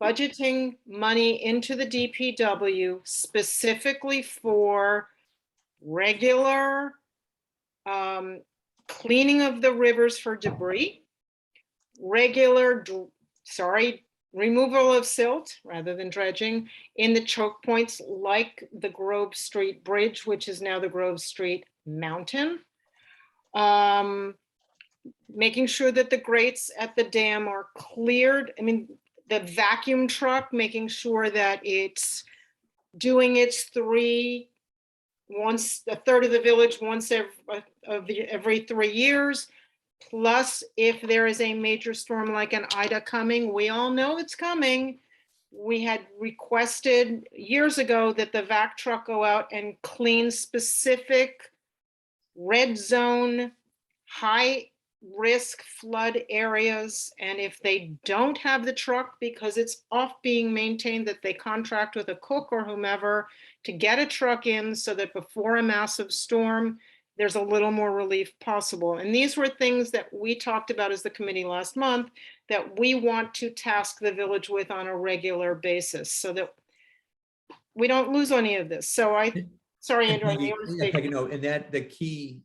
budgeting money into the DPW specifically for regular cleaning of the rivers for debris, removal of silt rather than dredging in the choke points like the Grove Street Bridge, which is now the Grove Street Mountain. Making sure that the grates at the dam are cleared. I mean, the vacuum truck, making sure that it's doing its a third of the village once every 3 years. Plus, if there is a major storm like an Ida coming, we all know it's coming. We had requested years ago that the vac truck go out and clean specific red zone, high risk flood areas. And if they don't have the truck because it's off being maintained, that they contract with a cook or whomever to get a truck in so that before a massive storm, there's a little more relief possible. And these were things that we talked about as the committee last month that we want to task the village with on a regular basis so that we don't lose any of this. So sorry, Andrew. And that the key,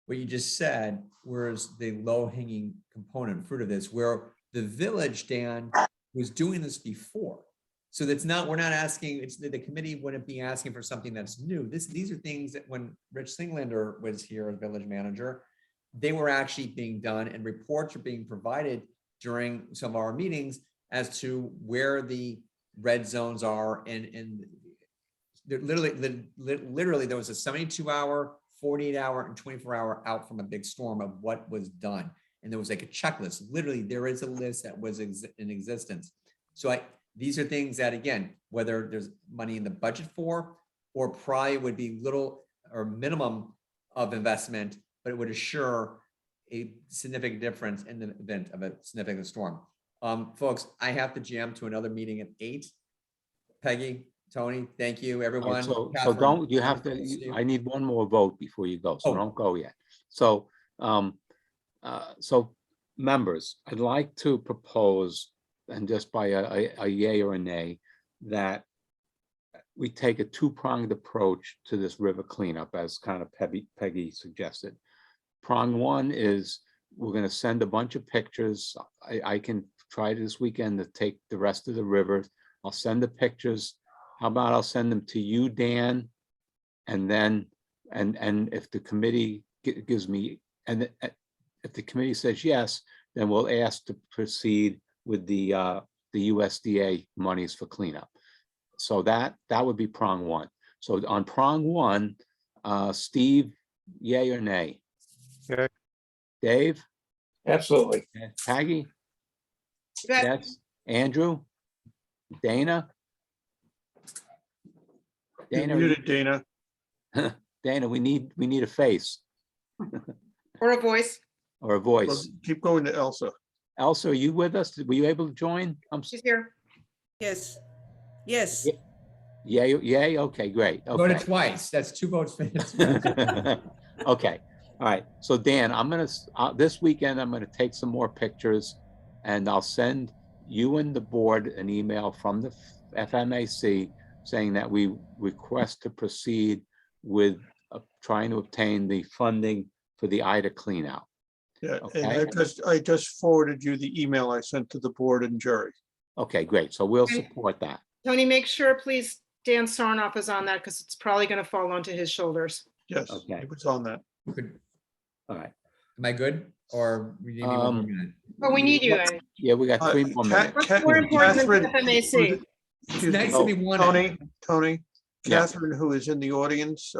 what you just said, was the low-hanging component fruit of this, where the village, Dan, was doing this before. So that's not, we're not asking, it's the committee wouldn't be asking for something that's new. These are things that when Rich Singlander was here as village manager, they were actually being done and reports are being provided during some of our meetings as to where the red zones are and literally there was a 72-hour, 48-hour and 24-hour out from a big storm of what was done. And there was like a checklist. Literally, there is a list that was in existence. So these are things that, again, whether there's money in the budget for, or probably would be little or minimum of investment, but it would assure a significant difference in the event of a significant storm. Folks, I have to jam to another meeting at 8. Peggy, Tony, thank you, All right, everyone. So Catherine, don't, you have I'll see to, you. I need one more vote before you go, so Oh. don't go yet. So, so members, I'd like to propose, and just by a yay or a nay, that we take a two-pronged approach to this river cleanup, as kind of Peggy suggested. Prong one is we're gonna send a bunch of pictures. I can try this weekend to take the rest of the rivers. I'll send the pictures. How about I'll send them to you, Dan? And then, and if the committee gives me, and if the committee says yes, then we'll ask to proceed with the USDA monies for cleanup. So that would be prong one. So on prong one, Steve, yay or nay? Yay. Dave? Absolutely. Peggy? That- Yes. Andrew? Dana? You're Dana, are you- muted, Dana. Dana, we need a face Or a voice. or a Well, voice. keep going to Elsa. Elsa, are you with us? Were you able to join? She's here. Yes, yes. Yay, yay, okay, great, Voted okay. twice. That's 2 votes. For this. Okay, all right. So Dan, I'm gonna, this weekend, I'm gonna take some more pictures and I'll send you and the board an email from the FMAC saying that we request to proceed with trying to obtain the funding for the Ida cleanout. Yeah, and Okay. I just forwarded you the email I sent to the board and Jerry. Okay, great. So we'll Okay. support that. Tony, make sure, please, Dan Sarnoff is on that because it's probably going to fall onto his shoulders. Yes, Okay. it was on that. Good. All right. Am I good? Or we need one more minute? But we need you. Andy. Yeah, we got 3 more minutes. What's more important than the FMAC? Excuse nice me, to be one. Tony, Yeah. Catherine, who is in the audience,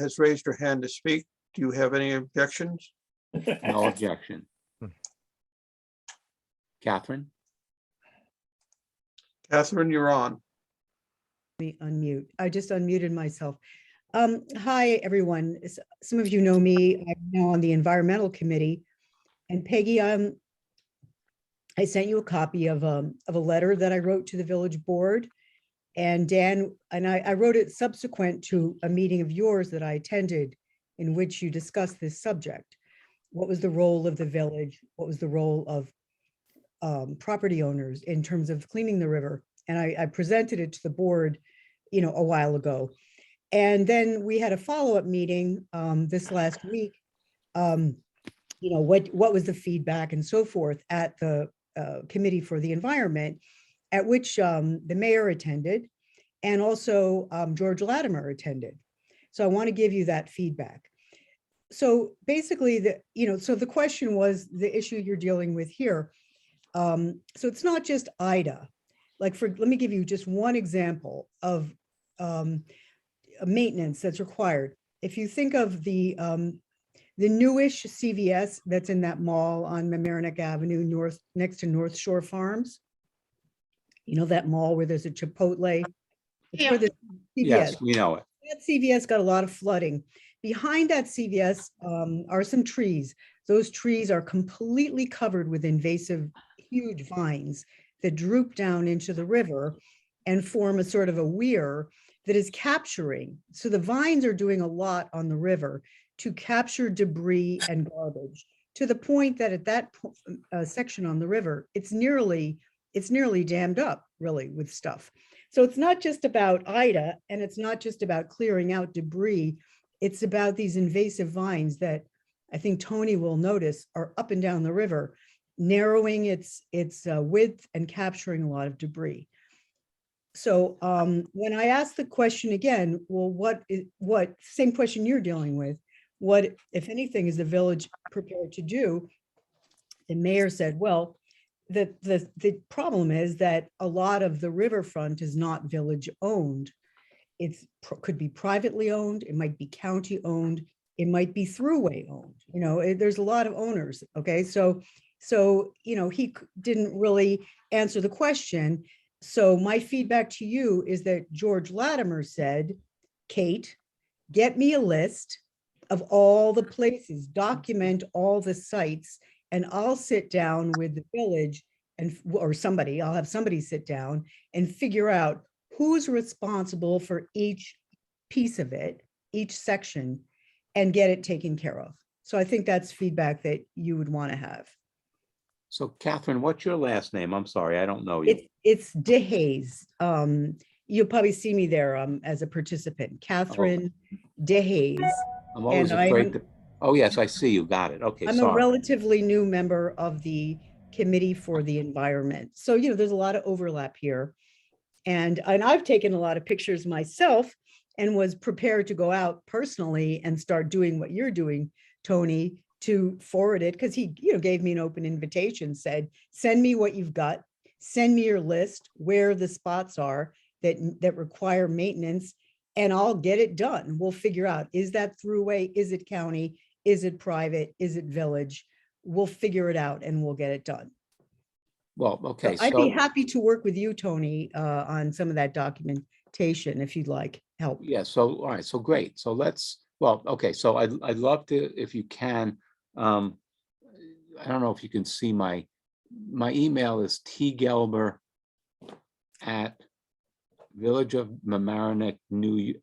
has raised her hand to speak. Do you have any objections? No objection. Catherine? Catherine, you're on. Me unmute. I just unmuted myself. Hi, everyone. Some of you know me. I'm now on the environmental committee. And Peggy, I sent you a copy of a letter that I wrote to the village board. And Dan, and I wrote it subsequent to a meeting of yours that I attended in which you discussed this subject. What was the role of the village? What was the role of property owners in terms of cleaning the river? And I presented it to the board, a while ago. And then we had a follow-up meeting this last week. What was the feedback and so forth at the Committee for the Environment, at which the mayor attended and also George Latimer attended. So I want to give you that feedback. So basically, so the question was the issue you're dealing with here. So it's not just Ida. Let me give you just one example of maintenance that's required. If you think of the newish CVS that's in that mall on Mamaroneck Avenue next to North Shore Farms, that mall where there's a Chipotle. It's where the CVS. Yes, we know it. That CVS got a lot of flooding. Behind that CVS are some trees. Those trees are completely covered with invasive, huge vines that droop down into the river and form a sort of a weir that is capturing. So the vines are doing a lot on the river to capture debris and garbage, to the point that at that section on the river, it's nearly dammed up, really, with stuff. So it's not just about Ida, and it's not just about clearing out debris. It's about these invasive vines that I think Tony will notice are up and down the river, narrowing its width and capturing a lot of debris. So when I asked the question again, well, same question you're dealing with, what, if anything, is the village prepared to do? The mayor said, well, the problem is that a lot of the riverfront is not village owned. Could be privately owned, it might be county owned, it might be throughway owned, there's a lot of owners, okay? So, he didn't really answer the question. So my feedback to you is that George Latimer said, Kate, get me a list of all the places, document all the sites, and I'll sit down with the village or somebody, I'll have somebody sit down and figure out who's responsible for each piece of it, each section, and get it taken care of. So I think that's feedback that you would want to have. So Catherine, what's your last name? I'm sorry, I don't know you. It's DeHaze. You'll probably see me there as a participant, Catherine DeHaze. I'm always and afraid to, oh, yes, I see you. Got it. Okay, I'm a sorry. relatively new member of the Committee for the Environment. So, there's a lot of overlap here. And I've taken a lot of pictures myself and was prepared to go out personally and start doing what you're doing, Tony, to forward it, because he, gave me an open invitation, said, send me what you've got, send me your list, where the spots are that require maintenance, and I'll get it done. We'll figure out, is that throughway? Is it county? Is it private? Is it village? We'll figure it out and we'll get it done. Well, okay, I'd be so, happy to work with you, Tony, on some of that documentation if you'd like help. yeah, so, all right, so great. So okay, so I'd love to, if you can, I don't know if you can see my email is tgelber@villageofmamaroneck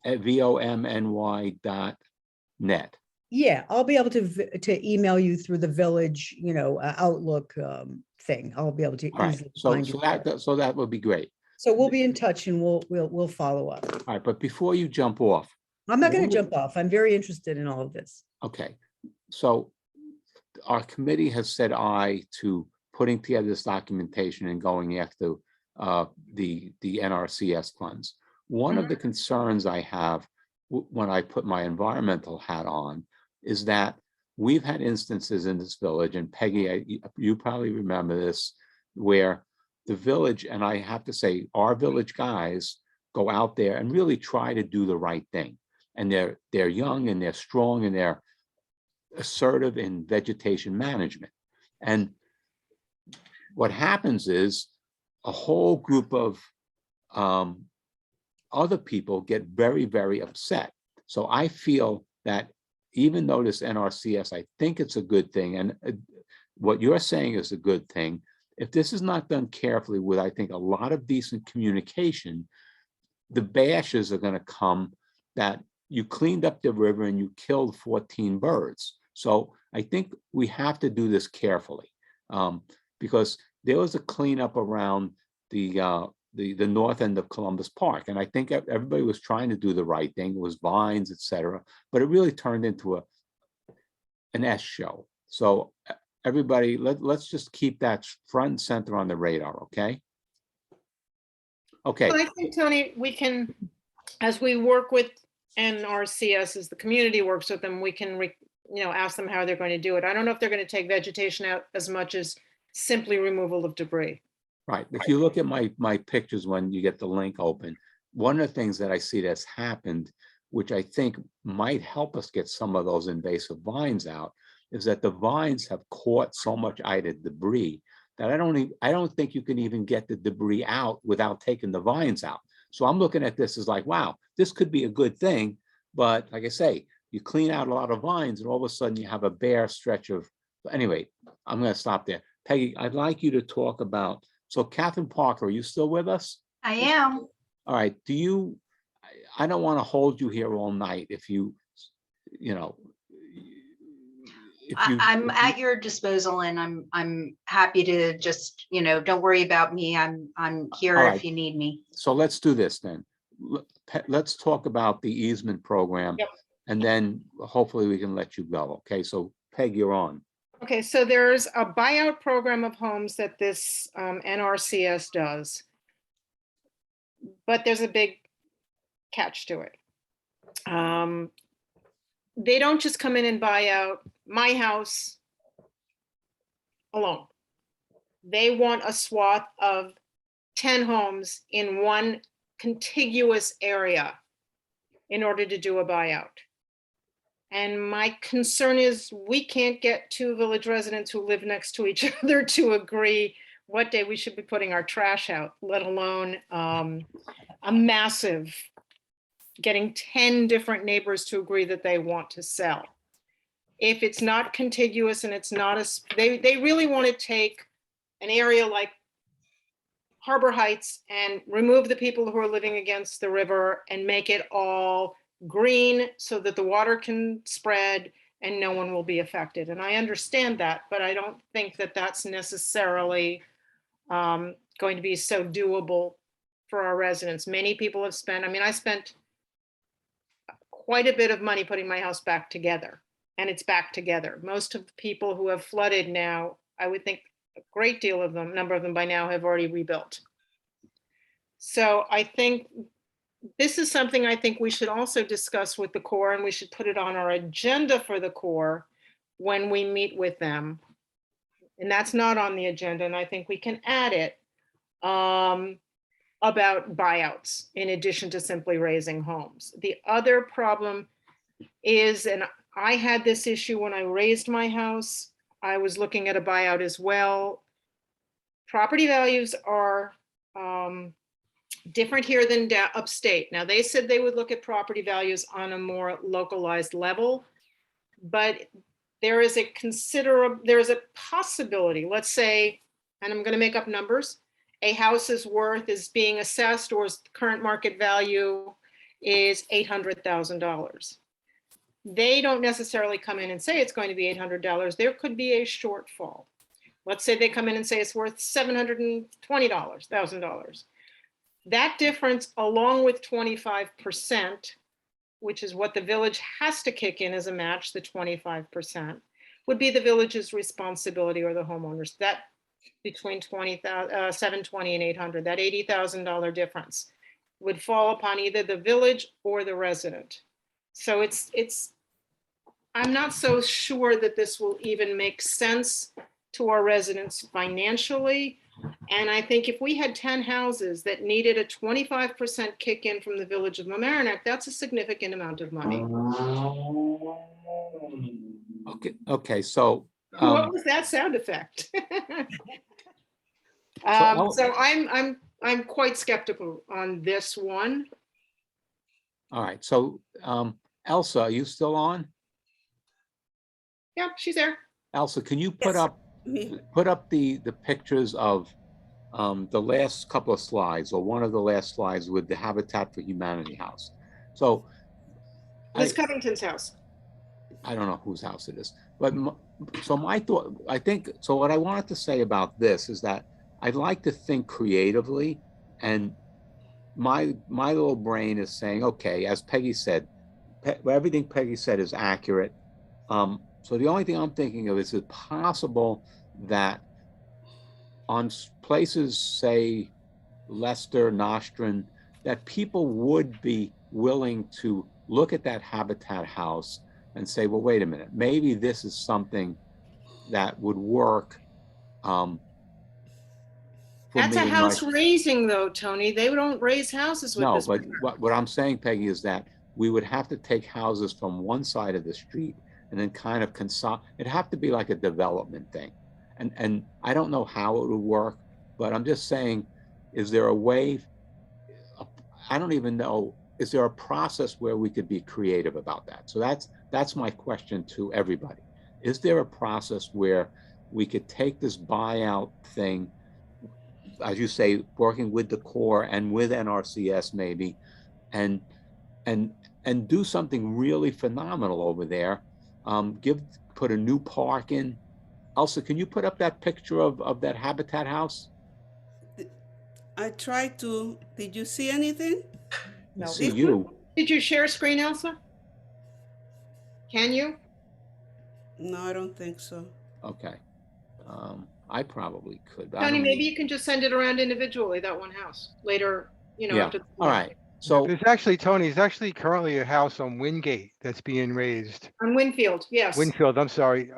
VOMNY.net. Yeah, I'll be able to email you through the village, Outlook thing. I'll be able to All right, easily so find you there. that would be great. So we'll be in touch and we'll follow up. All right, but before you jump off, I'm not going to Well, jump off. I'm very interested in all of this. okay, so our committee has said aye to putting together this documentation and going after the NRCS funds. One of the concerns I have when I put my environmental hat on is that we've had instances in this village, and Peggy, you probably remember this, where the village, and I have to say, our village guys go out there and really try to do the right thing. And they're young and they're strong and they're assertive in vegetation management. And what happens is a whole group of other people get very, very upset. So I feel that even though this NRCS, I think it's a good thing, and what you're saying is a good thing, if this is not done carefully with, I think, a lot of decent communication, the bashes are going to come that you cleaned up the river and you killed 14 birds. So I think we have to do this carefully, because there was a cleanup around the north end of Columbus Park, and I think everybody was trying to do the right thing. It was vines, etc., but it really turned into an S show. So everybody, let's just keep that front and center on the radar, okay? Okay. Well, I think, Tony, we can, as we work with NRCS, as the community works with them, we can, ask them how they're going to do it. I don't know if they're going to take vegetation out as much as simply removal of debris. Right. If you look at my pictures when you get the link open, one of the things that I see that's happened, which I think might help us get some of those invasive vines out, is that the vines have caught so much either debris that I don't think you can even get the debris out without taking the vines out. So I'm looking at this as like, wow, this could be a good thing. But like I say, you clean out a lot of vines and all of a sudden you have a bare stretch of, anyway, I'm going to stop there. Peggy, I'd like you to talk about, so Catherine Parker, are you still with us? I am. All right. I don't want to hold you here all night if I'm at your disposal, and I'm happy to just, don't worry about me. I'm here All if right. you need me. So let's do this then. Let's talk about the easement program. Yep. And then hopefully we can let you go. Okay, so Peg, you're on. Okay, so there's a buyout program of homes that this NRCS does. But there's a big catch to it. They don't just come in and buy out my house alone. They want a swath of 10 homes in one contiguous area in order to do a buyout. And my concern is we can't get two village residents who live next to each other to agree what day we should be putting our trash out, let alone a massive, getting 10 different neighbors to agree that they want to sell. If it's not contiguous and it's not they really want to take an area like Harbor Heights and remove the people who are living against the river and make it all green so that the water can spread and no one will be affected. And I understand that, but I don't think that that's necessarily going to be so doable for our residents. Many people have spent, I mean, I spent quite a bit of money putting my house back together, and it's back together. Most of the people who have flooded now, I would think a great deal of them, number of them by now have already rebuilt. So I think this is something I think we should also discuss with the Corps, and we should put it on our agenda for the Corps when we meet with them. And that's not on the agenda, and I think we can add it about buyouts in addition to simply raising homes. The other problem is, and I had this issue when I raised my house, I was looking at a buyout as well. Property values are different here than upstate. Now, they said they would look at property values on a more localized level, but there is a possibility, let's say, and I'm going to make up numbers, a house's worth is being assessed, or current market value is $800,000. They don't necessarily come in and say it's going to be $800. There could be a shortfall. Let's say they come in and say it's worth $720,000. That difference, along with 25%, which is what the village has to kick in as a match, the 25%, would be the village's responsibility, or the homeowners. That between $720,000 and $800,000, that $80,000 difference would fall upon either the village or the resident. So I'm not so sure that this will even make sense to our residents financially. And I think if we had 10 houses that needed a 25% kick in from the village of Mamaroneck, that's a significant amount of money. Okay, so. What was that sound effect? So I'm quite skeptical on this one. All right, so Elsa, are you still on? Yeah, she's there. Elsa, can you put Yes. up the pictures of the last couple of slides, or one of the last slides with the Habitat for Humanity house? So Liz Covington's house. I don't know whose house it is, but so my thought, I think, so what I wanted to say about this is that I'd like to think creatively, and my little brain is saying, okay, as Peggy said, everything Peggy said is accurate. So the only thing I'm thinking of is it possible that on places, say Leicester, Nostrand, that people would be willing to look at that Habitat house and say, well, wait a minute, maybe this is something that would work. That's a house raising though, Tony. They don't raise houses with this. No, but what I'm saying, Peggy, is that we would have to take houses from one side of the street and then kind of it'd have to be like a development thing. And I don't know how it would work, but I'm just saying, is there a way, I don't even know, is there a process where we could be creative about that? So that's my question to everybody. Is there a process where we could take this buyout thing, as you say, working with the Corps and with NRCS maybe, and do something really phenomenal over there? Put a new park in. Elsa, can you put up that picture of that Habitat house? I tried to. Did you see anything? I No. see you. Did you share screen, Elsa? Can you? No, I don't think so. Okay. I probably could. But I Tony, don't maybe know. you can just send it around individually, that one house, later you know. Yeah, after- all right. So, There's actually, Tony, there's actually currently a house on Wingate that's being raised. On Winfield, yes. Winfield, I'm sorry.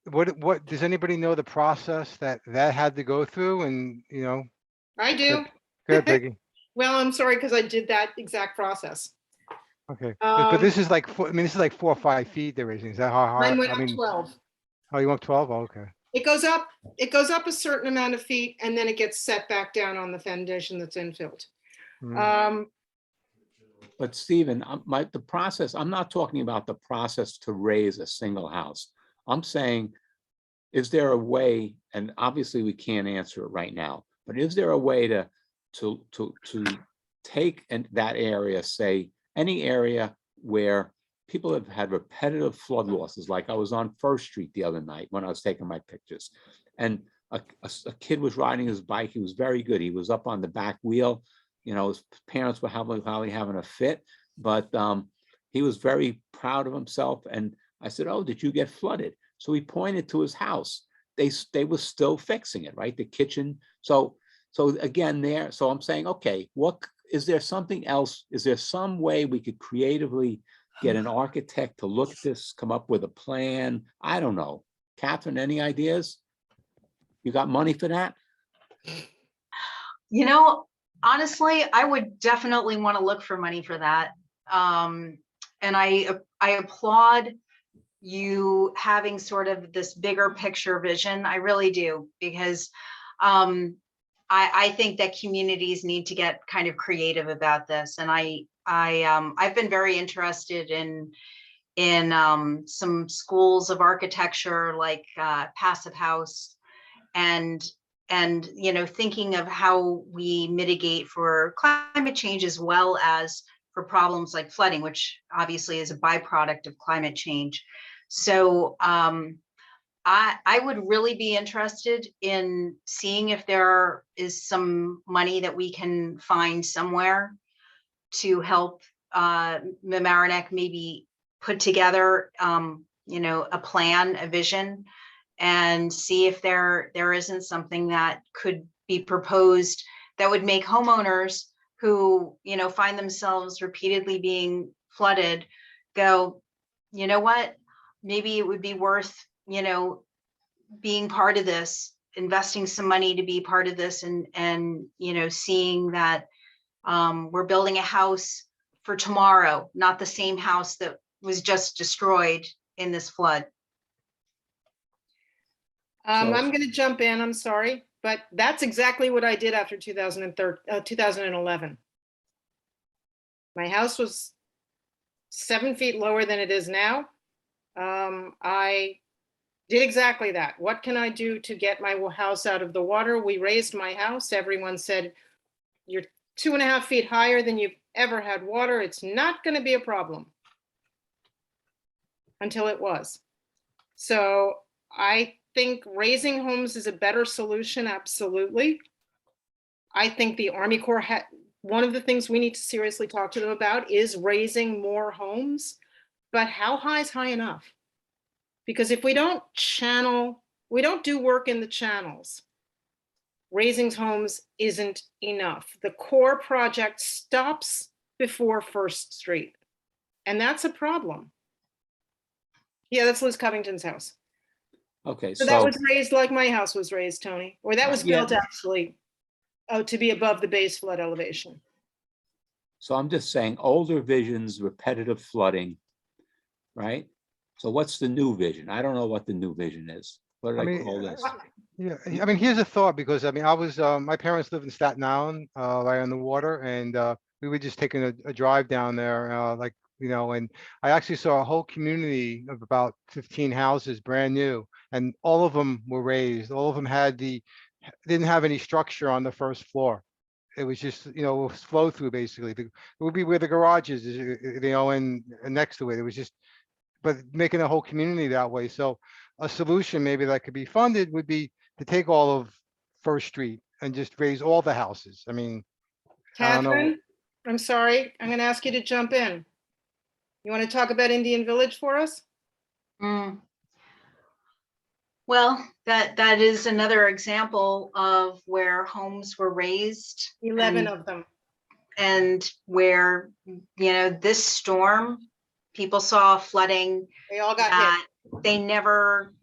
What, does anybody know the process that had to go through and, you know? I do. Good, Peggy. Well, I'm sorry, because I did that exact process. Okay, but Um, this is like, this is like 4 or 5 feet they're raising. Is that how Mine hard? went I up mean, 12. oh, you want 12? Oh, okay. It goes up a certain amount of feet and then it gets set back down on the foundation that's infilled. Mm. but Stephen, the process, I'm not talking about the process to raise a single house. I'm saying, is there a way, and obviously we can't answer it right now, but is there a way to take that area, say, any area where people have had repetitive flood losses, like I was on First Street the other night when I was taking my pictures, and a kid was riding his bike. He was very good. He was up on the back wheel. You know, his parents were probably having a fit, but he was very proud of himself. And I said, "Oh, did you get flooded?" So he pointed to his house. They were still fixing it, right? The kitchen. So again, there. So I'm saying, okay, what is there something else? Is there some way we could creatively get an architect to look at this, come up with a plan? I don't know. Catherine, any ideas? You got money for that? You know, honestly, I would definitely want to look for money for that. And I applaud you having sort of this bigger picture vision. I really do, because I think that communities need to get kind of creative about this. And I've been very interested in some schools of architecture, like Passive House, and you know, thinking of how we mitigate for climate change as well as for problems like flooding, which obviously is a byproduct of climate change. So I would really be interested in seeing if there is some money that we can find somewhere to help Mamaroneck maybe put together, you know, a plan, a vision, and see if there isn't something that could be proposed that would make homeowners who, you know, find themselves repeatedly being flooded go, you know what, maybe it would be worth, you know, being part of this, investing some money to be part of this, and you know, seeing that we're building a house for tomorrow, not the same house that was just destroyed in this flood. So- I'm going to jump in. I'm sorry, but that's exactly what I did after 2011. My house was 7 feet lower than it is now. I did exactly that. What can I do to get my house out of the water? We raised my house. Everyone said, you're 2.5 feet higher than you've ever had water. It's not going to be a problem. Until it was. So I think raising homes is a better solution, absolutely. I think the Army Corps one of the things we need to seriously talk to them about is raising more homes, but how high is high enough? Because if we don't do work in the channels, raising homes isn't enough. The core project stops before First Street, and that's a problem. Yeah, that's Liz Covington's house. Okay, So that so, was raised like my house was raised, Tony, or that was Yeah. built actually to be above the base flood elevation. so I'm just saying older visions, repetitive flooding, right? So what's the new vision? I don't know what the new vision is. What did I I mean, call this? Yeah, I mean, here's a thought, because I mean, I was, my parents live in Staten Island, right on the water, and we were just taking a drive down there, like, you know, and I actually saw a whole community of about 15 houses, brand new, and all of them were raised. All of them didn't have any structure on the first floor. It was just, you know, flow through basically. It would be where the garage is, you know, and next to it. It was just, but making a whole community that way. So a solution maybe that could be funded would be to take all of First Street and just raise all the houses. I mean, I don't know. Catherine, I'm sorry, I'm going to ask you to jump in. You want to talk about Indian Village for us? Mm. Well, that is another example of where homes were raised. 11 and of them. and where, this storm, people saw flooding We all got hit. that they never,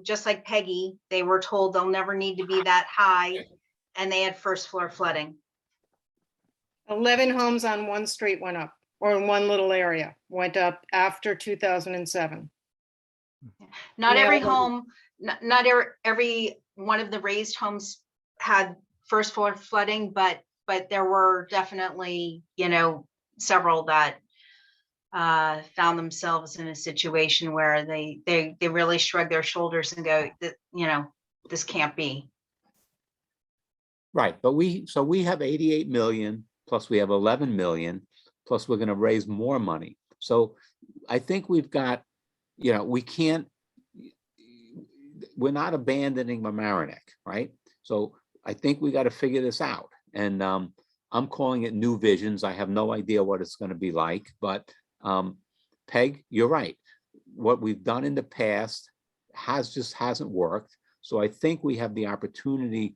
just like Peggy, they were told they'll never need to be that high, and they had first floor flooding. 11 homes on one street went up, or in one little area went up after 2007. Not Yeah, every well- home, not every one of the raised homes had first floor flooding, but there were definitely, several that found themselves in a situation where they really shrug their shoulders and go, this can't be. Right, but we have 88 million, plus we have 11 million, plus we're gonna raise more money. So I think we've got, we can't, we're not abandoning Mamaroneck, right? So I think we gotta figure this out. And I'm calling it New Visions. I have no idea what it's gonna be like, but Peg, you're right. What we've done in the past just hasn't worked. So I think we have the opportunity,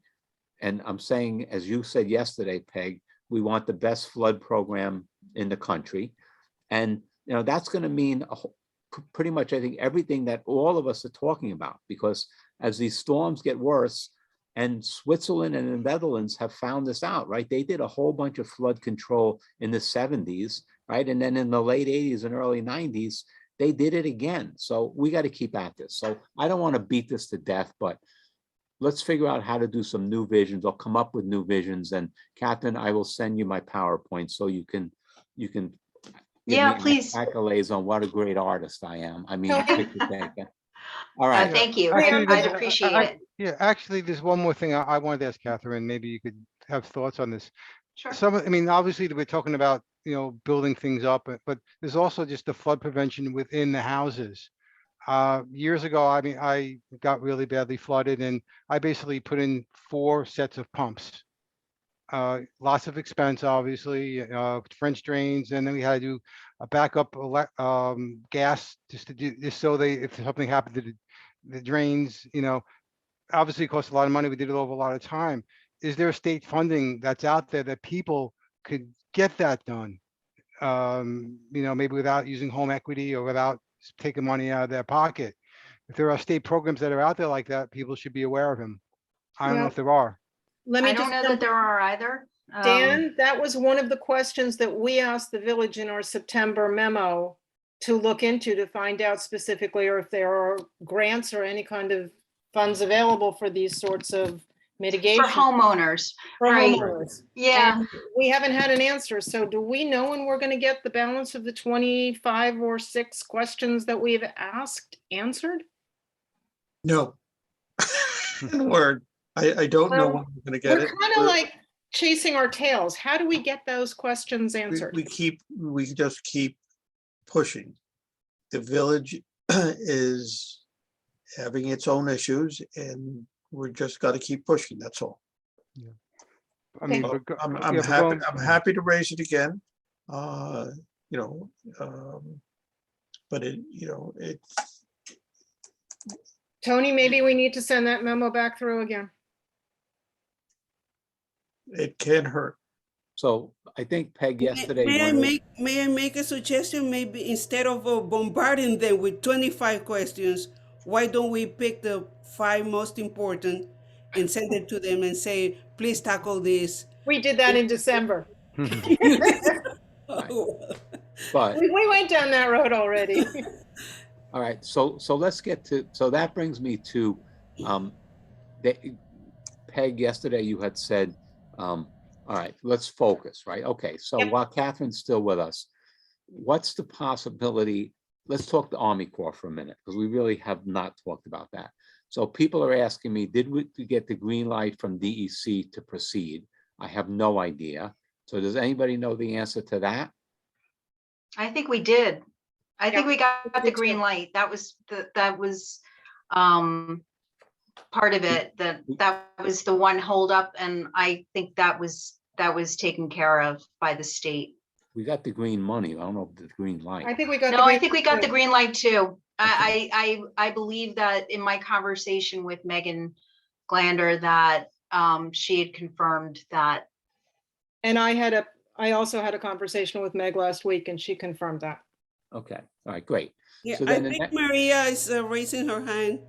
and I'm saying, as you said yesterday, Peg, we want the best flood program in the country. And, that's going to mean pretty much, I think, everything that all of us are talking about, because as these storms get worse, and Switzerland and the Netherlands have found this out, right? They did a whole bunch of flood control in the 70s, right? And then in the late 80s and early 90s, they did it again. So we got to keep at this. So I don't want to beat this to death, but let's figure out how to do some new visions. I'll come up with new visions. And Catherine, I will send you my PowerPoint so you can give Yeah, me please. accolades on what a great artist I am. I mean, No. picture taker. All right. Thank you. Actually, I'd there's- appreciate it. Yeah, actually, there's one more thing I wanted to ask Catherine. Maybe you could have thoughts on this. Sure. Obviously we're talking about, building things up, but there's also just the flood prevention within the houses. Years ago, I got really badly flooded and I basically put in 4 sets of pumps. Lots of expense, obviously, French drains, and then we had to do a backup gas just so if something happened to the drains, obviously it costs a lot of money. We did it over a lot of time. Is there state funding that's out there that people could get that done? Maybe without using home equity or without taking money out of their pocket. If there are state programs that are out there like that, people should be aware of them. I don't know Yeah. if there are. Let me I don't just know jump- that there are either. Dan, that was one of the questions that we asked the village in our September memo to look into, to find out specifically, or if there are grants or any kind of funds available for these sorts of mitigation. For homeowners. For right. homeowners. Yeah. And we haven't had an answer. So do we know when we're going to get the balance of the 25 or 6 questions that we've asked answered? No. Word. I don't know Well, when we're gonna get We're it. kind of like chasing our tails. How do we get those questions answered? We just keep pushing. The village is having its own issues and we're just gotta keep pushing, that's all. I mean, So but I'm yeah, but happy, going- I'm happy to raise it again. But it's, Tony, maybe we need to send that memo back through again. it can hurt. So I think Peg yesterday. May I make a suggestion? Maybe instead of bombarding them with 25 questions, why don't we pick the 5 most important and send it to them and say, please tackle this. We did that in December. But We went down that road already. all right, so let's get to, so that brings me to Peg, yesterday you had said, all right, let's focus, right? Okay, so Yep. while Catherine's still with us, what's the possibility? Let's talk the Army Corps for a minute, because we really have not talked about that. So people are asking me, did we get the green light from DEC to proceed? I have no idea. So does anybody know the answer to that? I think we did. I think Yeah, we got the did green too. light. That was part of it. That was the one holdup, and I think that was taken care of by the state. We got the green money. I don't know if the green light. I think we got. No, I think we got the green light too. I believe that in my conversation with Megan Glander that she had confirmed that. And I had I also had a conversation with Meg last week and she confirmed that. Okay, all right, great. Yeah, So I then the think next- Maria is raising her hand.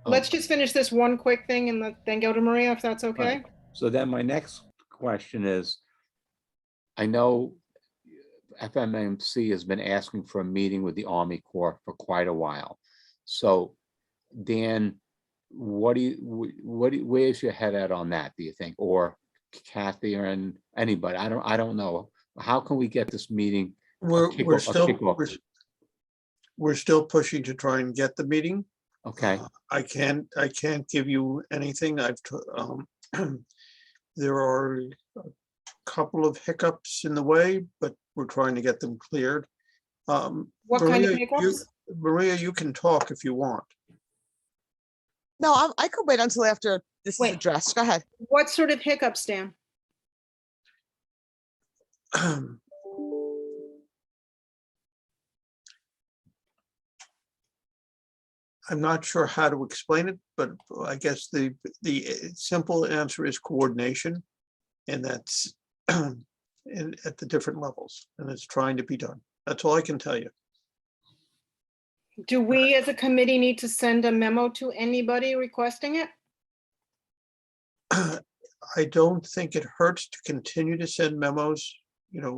Let's Oh, just finish this one quick thing and then go to Maria, if that's okay. right. So then my next question is, I know FMMC has been asking for a meeting with the Army Corps for quite a while. So Dan, where's your head at on that, do you think? Or Kathy or anybody? I don't know. How can we get this meeting? We're kickoff? still pushing to try and get the meeting. Okay, I can't give you anything. There are a couple of hiccups in the way, but we're trying to get them cleared. What kind of hiccups? Maria, you can talk if you want. No, I could wait until after this is Wait. addressed. Go ahead. What sort of hiccups, Dan? I'm not sure how to explain it, but I guess the simple answer is coordination. And that's at the different levels, and it's trying to be done. That's all I can tell you. Do we as a committee need to send a memo to anybody requesting it? I don't think it hurts to continue to send memos,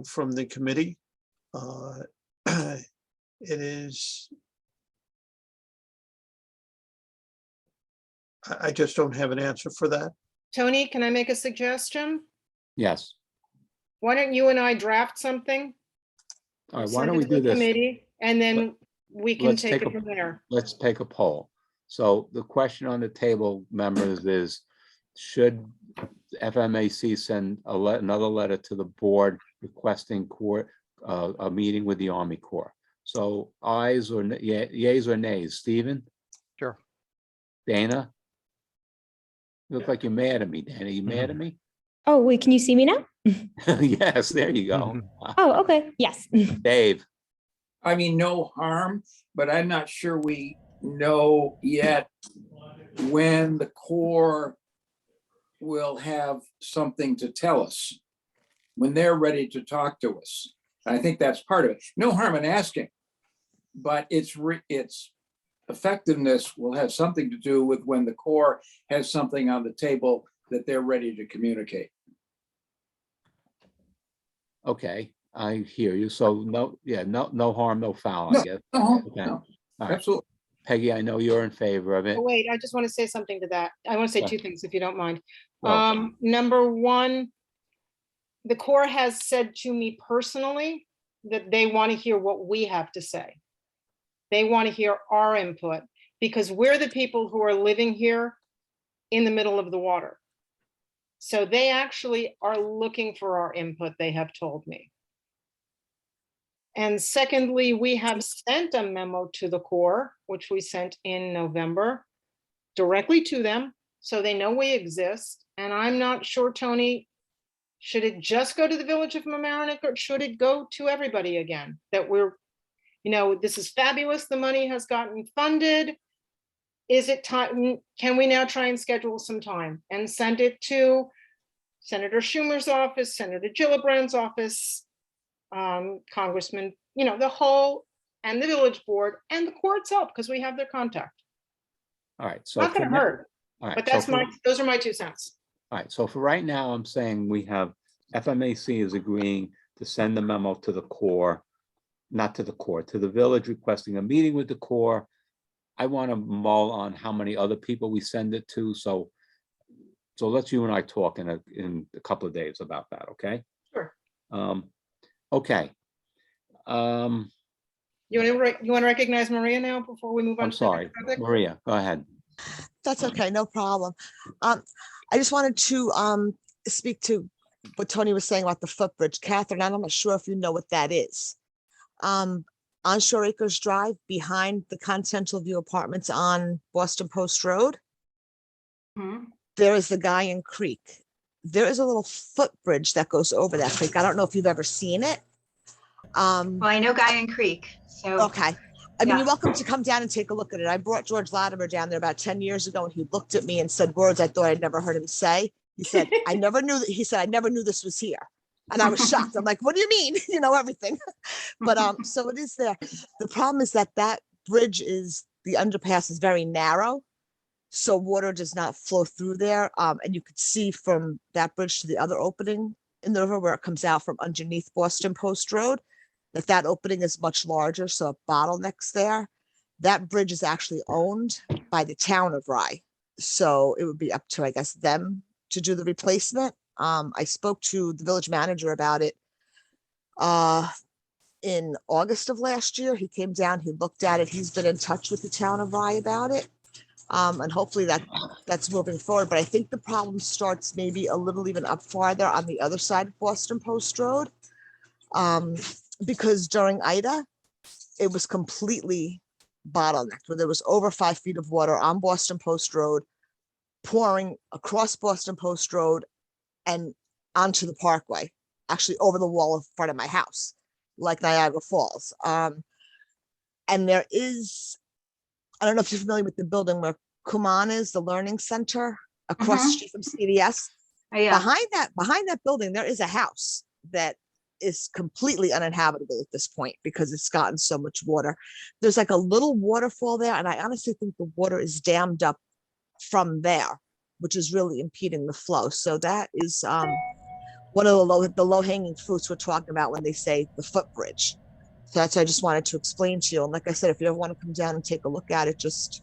from the committee. It is. I just don't have an answer for that. Tony, can I make a suggestion? yes. Why don't you and I draft something? All right, why send don't it we to the do this? committee, and then we can let's take take it a- from there. Let's take a poll. So the question on the table, members, is should FMAC send another letter to the board requesting a meeting with the Army Corps? So ayes or yays or nays? Stephen? Sure. Dana? You look like you're mad at me, Dana. You mad at me? Oh, wait, can you see me now? Yes, there you go. Mhm. Oh, okay. Yes. Dave? I mean, no harm, but I'm not sure we know yet when the Corps will have something to tell us, when they're ready to talk to us. I think that's part of it. No harm in asking, but its effectiveness will have something to do with when the Corps has something on the table that they're ready to communicate. Okay, I hear you. So no harm, no foul, I No, guess. No, Okay. no, All right. absolutely. Peggy, I know you're in favor of it. Oh, wait, I just want to say something to that. I want to say Yeah. two things, if you don't mind. Well, Number one, the Corps has said to me personally that they want to hear what we have to say. They want to hear our input because we're the people who are living here in the middle of the water. So they actually are looking for our input, they have told me. And secondly, we have sent a memo to the Corps, which we sent in November, directly to them, so they know we exist. And I'm not sure, Tony, should it just go to the Village of Mamaroneck or should it go to everybody again? That this is fabulous, the money has gotten funded. Is it time, can we now try and schedule some time and send it to Senator Schumer's office, Senator Gillibrand's office, Congressman, the whole, and the village board and the Corps itself, because we have their contact. all right. So Not for gonna now- hurt, all right, but so for- those are my 2 cents. All right, so for right now, I'm saying we have FMAC is agreeing to send the memo to the Corps, not to the Corps, to the village requesting a meeting with the Corps. I want to mull on how many other people we send it to, so let's you and I talk in a couple of days about that, okay? Sure. Okay. You want to recognize Maria now before we move on? I'm to the next sorry, topic? Maria, go ahead. That's okay, no problem. I just wanted to speak to what Tony was saying about the footbridge. Catherine, I'm not sure if you know what that is. On Shore Acres Drive, behind the Continental View Apartments on Boston Post Road, Mhm. there is the Guyan Creek. There is a little footbridge that goes over that creek. I don't know if you've ever seen it. Well, I know Guyan Creek, so. Okay. I mean, Yeah. you're welcome to come down and take a look at it. I brought George Latimer down there about 10 years ago and he looked at me and said words I thought I'd never heard him say. He said, I never knew that. He said, I never knew this was here. And I was shocked. I'm like, what do you mean? You know, everything. But so it is there. The problem is that that bridge the underpass is very narrow. So water does not flow through there. And you could see from that bridge to the other opening in the river where it comes out from underneath Boston Post Road, that opening is much larger. So it bottlenecks there. That bridge is actually owned by the town of Rye. So it would be up to, I guess, them to do the replacement. I spoke to the village manager about it in August of last year. He came down, he looked at it. He's been in touch with the town of Rye about it. And hopefully that's moving forward. But I think the problem starts maybe a little even up farther on the other side of Boston Post Road. Because during Ida, it was completely bottlenecked, where there was over 5 feet of water on Boston Post Road, pouring across Boston Post Road and onto the parkway, actually over the wall in front of my house, like Niagara Falls. And there is, I don't know if you're familiar with the building where Kuman is, the learning center across the street from CVS. Yeah, Behind that building, there is a house that is completely uninhabitable at this point because it's gotten so much water. There's like a little waterfall there, and I honestly think the water is dammed up from there, which is really impeding the flow. So that is one of the low hanging fruits we're talking about when they say the footbridge. So that's what I just wanted to explain to you. And like I said, if you ever want to come down and take a look at it, just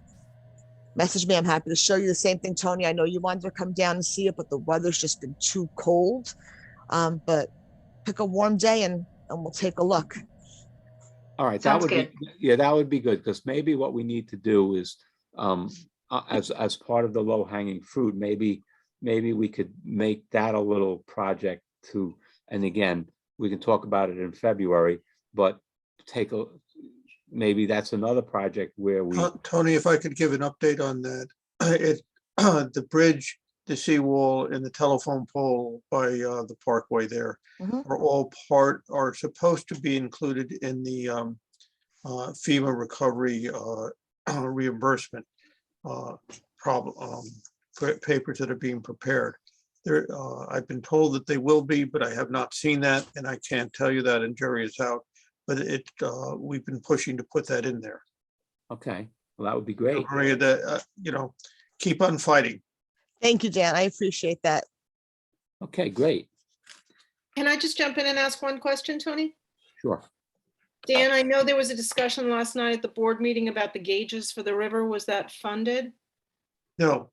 message me. I'm happy to show you. The same thing, Tony. I know you wanted to come down and see it, but the weather's just been too cold. But pick a warm day and we'll take a look. All right, that Sounds would be, yeah, that would be good, because maybe what we need to do is, as part of the low hanging fruit, maybe we could make that a little project too. And again, we can talk about it in February, but maybe that's another project where we, Tony, if I could give an update on that, the bridge, the seawall and the telephone pole by the parkway there are supposed to be included in the FEMA recovery reimbursement papers that are being prepared. There, I've been told that they will be, but I have not seen that, and I can't tell you that, and jury is out. But we've been pushing to put that in there. okay, well, that would be great. Maria, that keep on fighting. Thank you, Dan. I appreciate that. Okay, great, Can I just jump in and ask one question, Tony? sure. Dan, I know there was a discussion last night at the board meeting about the gauges for the river. Was that funded? No,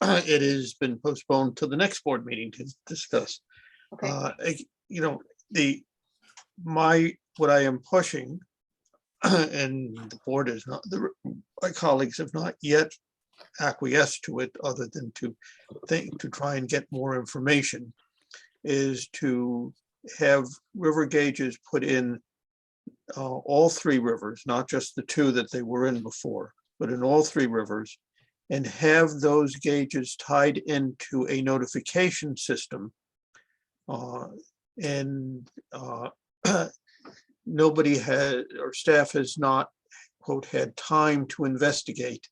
it has been postponed to the next board meeting to discuss. Okay. What I am pushing, and the board is not, my colleagues have not yet acquiesced to it, other than to try and get more information, is to have river gauges put in all 3 rivers, not just the 2 that they were in before, but in all 3 rivers, and have those gauges tied into a notification system. Nobody had, or staff has not, quote, had time to investigate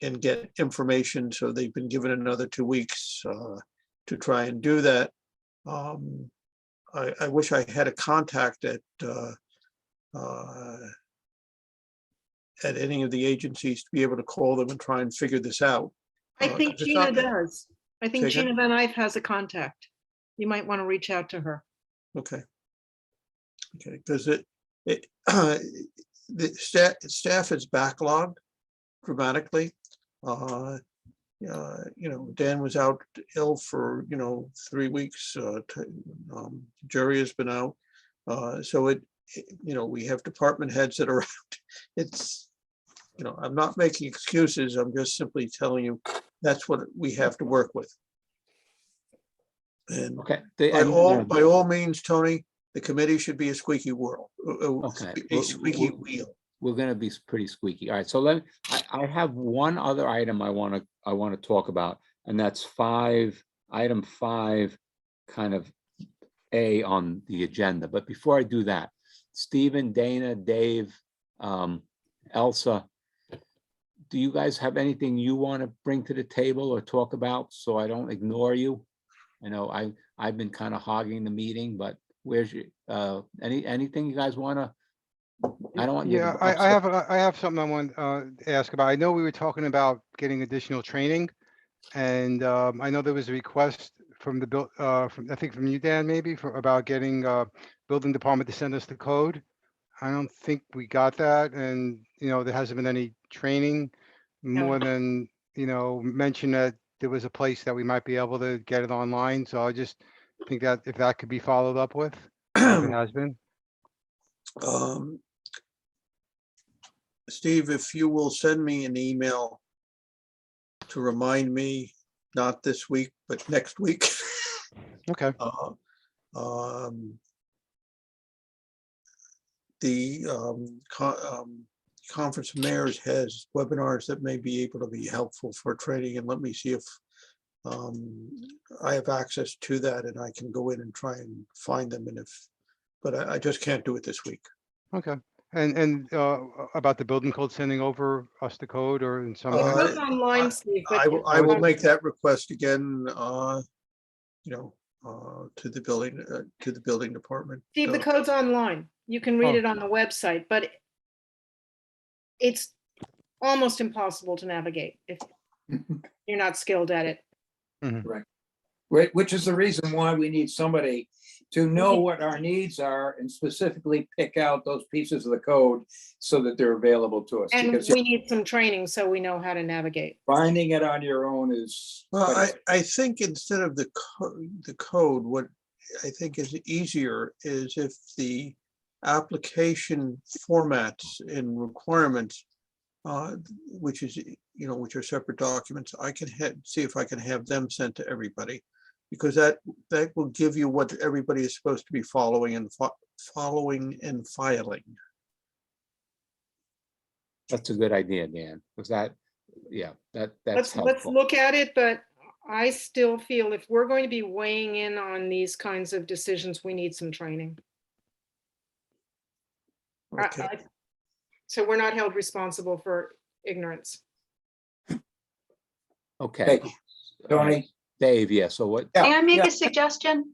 and get information, so they've been given another 2 weeks to try and do that. I wish I had a contact at any of the agencies to be able to call them and try and figure this out. I think It's Gina not- does. I think Say again? Gina Van Eyck has a contact. You might want to reach out to her. Okay. Okay, because the staff is backlogged dramatically. Dan was out ill for 3 weeks. Jerry has been out, so we have department heads that are out. It's I'm not making excuses. I'm just simply telling you that's what we have to work with. And Okay. by all means, Tony, the committee should be a squeaky wheel. Okay. A squeaky wheel. We're gonna be pretty squeaky. All right, so I have one other item I want to talk about, and that's item 5, kind of A on the agenda. But before I do that, Stephen, Dana, Dave, Elsa, do you guys have anything you want to bring to the table or talk about so I don't ignore you? I know I've been kind of hogging the meeting, but where's your, anything you guys want to? I don't want you to. Yeah, I have something I want to ask about. I know we were talking about getting additional training. And I know there was a request from the I think from you, Dan, maybe about getting building department to send us the code. I don't think we got that. And, there hasn't been any training more than, mention that there was a place that we might be able to get it online. So I just think that if that could be followed up with, if it has been. Steve, if you will send me an email to remind me, not this week, but next week. Okay. The Conference of Mayors has webinars that may be able to be helpful for training, and let me see if I have access to that and I can go in and try and find them, but I just can't do it this week. Okay. And about the building code sending over us the code or in some way? It's online, Steve, but I will make that request again, to the building department. Steve, the code's online. You can read Oh. it on the website, but it's almost impossible to navigate if you're not skilled at it. Which is the reason why we need somebody to know what our needs are and specifically pick out those pieces of the code so that they're available to us. And Because we need some training so we know how to navigate. finding it on your own is. Well, I think instead of the code, what I think is easier is if the application formats and requirements, which are separate documents, I can see if I can have them sent to everybody, because that will give you what everybody is supposed to be following and filing. That's a good idea, Dan. Was that, yeah, that's Let's helpful. look at it, but I still feel if we're going to be weighing in on these kinds of decisions, we need some training. Okay. So we're not held responsible for ignorance. Okay. Hey, Tony? Dave, yeah, so what? Yeah, May I make yeah. a suggestion?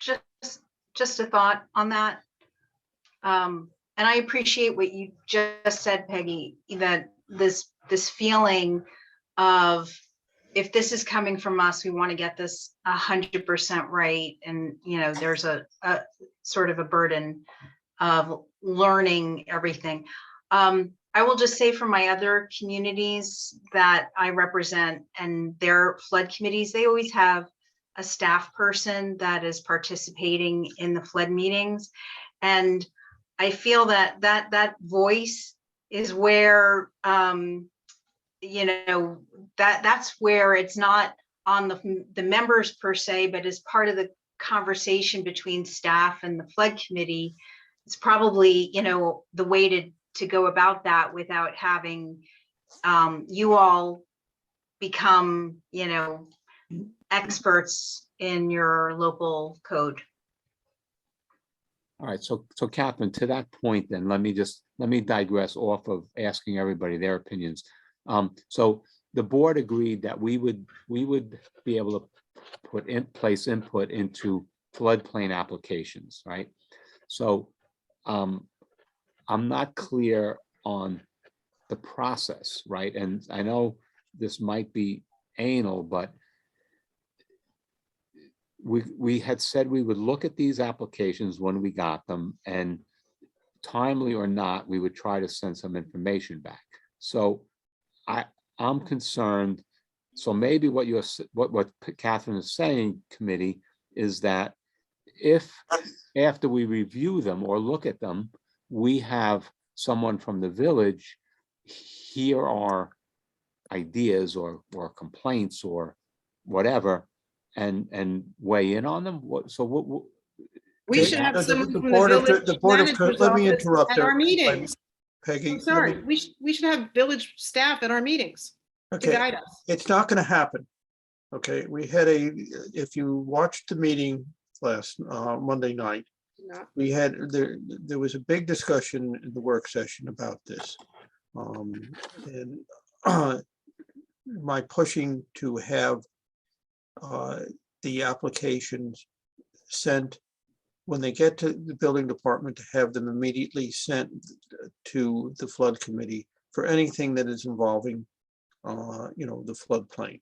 Just a thought on that. And I appreciate what you just said, Peggy, that this feeling of if this is coming from us, we want to get this 100% right. And, there's a sort of a burden of learning everything. I will just say for my other communities that I represent and their flood committees, they always have a staff person that is participating in the flood meetings. And I feel that voice is where, that's where it's not on the members per se, but as part of the conversation between staff and the flood committee. It's probably, the way to go about that without having you all become, experts in your local code. All right, so Catherine, to that point, then let me digress off of asking everybody their opinions. So the board agreed that we would be able to place input into floodplain applications, right? So I'm not clear on the process, right? And I know this might be anal, but we had said we would look at these applications when we got them, and timely or not, we would try to send some information back. So I'm concerned. So maybe what Catherine is saying, committee, is that if after we review them or look at them, we have someone from the village hear our ideas or complaints or whatever, and weigh in on them. What We should have someone from the village manager's let me office interrupt at there, our meetings. Peggy. I'm sorry, we should have village staff at our meetings to Okay, guide us. it's not going to happen. Okay, we had if you watched the meeting last Monday night, Not- we had there was a big discussion in the work session about this. And my pushing to have the applications sent when they get to the building department, to have them immediately sent to the flood committee for anything that is involving, the floodplain.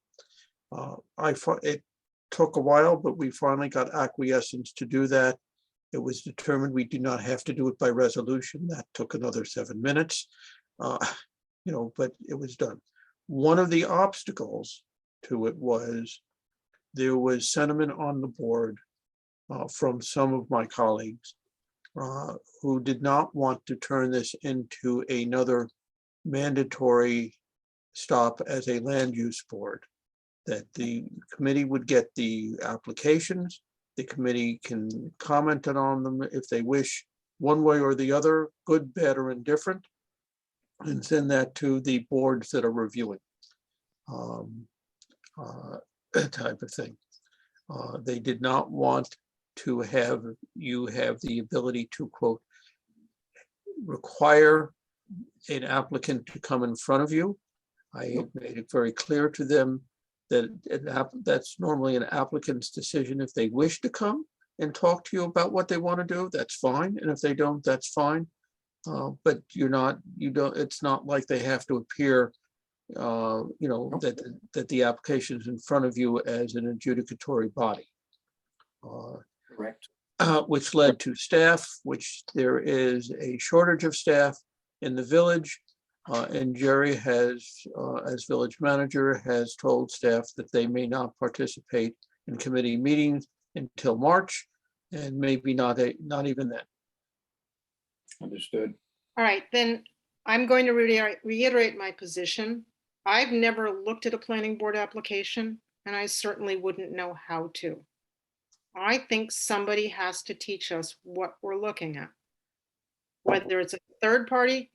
It took a while, but we finally got acquiescence to do that. It was determined we did not have to do it by resolution. That took another 7 minutes, but it was done. One of the obstacles to it was there was sentiment on the board from some of my colleagues who did not want to turn this into another mandatory stop as a land use board, that the committee would get the applications, the committee can comment on them if they wish, one way or the other, good, bad, or indifferent, and send that to the boards that are reviewing, type of thing. They did not want to have you have the ability to, quote, require an applicant to come in front of you. I made it very clear to them that that's normally an applicant's decision. If they wish to come and talk to you about what they want to do, that's fine. And if they don't, that's fine. But it's not like they have to appear, that the application is in front of you as an adjudicatory body. Correct. Which led to staff, which there is a shortage of staff in the village. And Jerry has, as village manager, has told staff that they may not participate in committee meetings until March, and maybe not even then. Understood. All right, then I'm going to reiterate my position. I've never looked at a planning board application, and I certainly wouldn't know how to. I think somebody has to teach us what we're looking at. Whether it's a third party,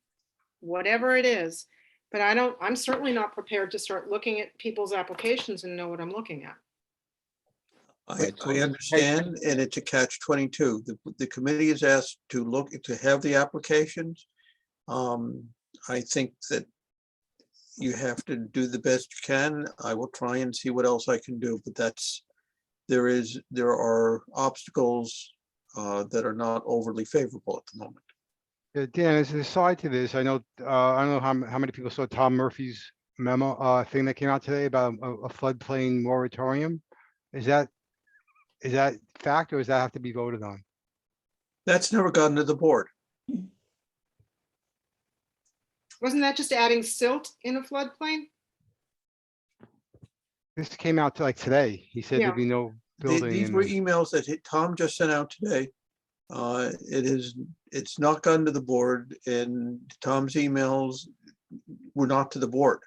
whatever it is, but I'm certainly not prepared to start looking at people's applications and know what I'm looking at. I understand, and it's a catch-22. The committee is asked to have the applications. I think that you have to do the best you can. I will try and see what else I can do, but there are obstacles that are not overly favorable at the moment. Dan, as an aside to this, I know, I don't know how many people saw Tom Murphy's memo, thing that came out today about a floodplain moratorium. Is that fact, or does that have to be voted on? That's never gotten to the board. Wasn't that just adding silt in a floodplain? This came out like today. He said Yeah. there'd be no building. These in were the- emails that Tom just sent out today. It's not gotten to the board, and Tom's emails were not to the board.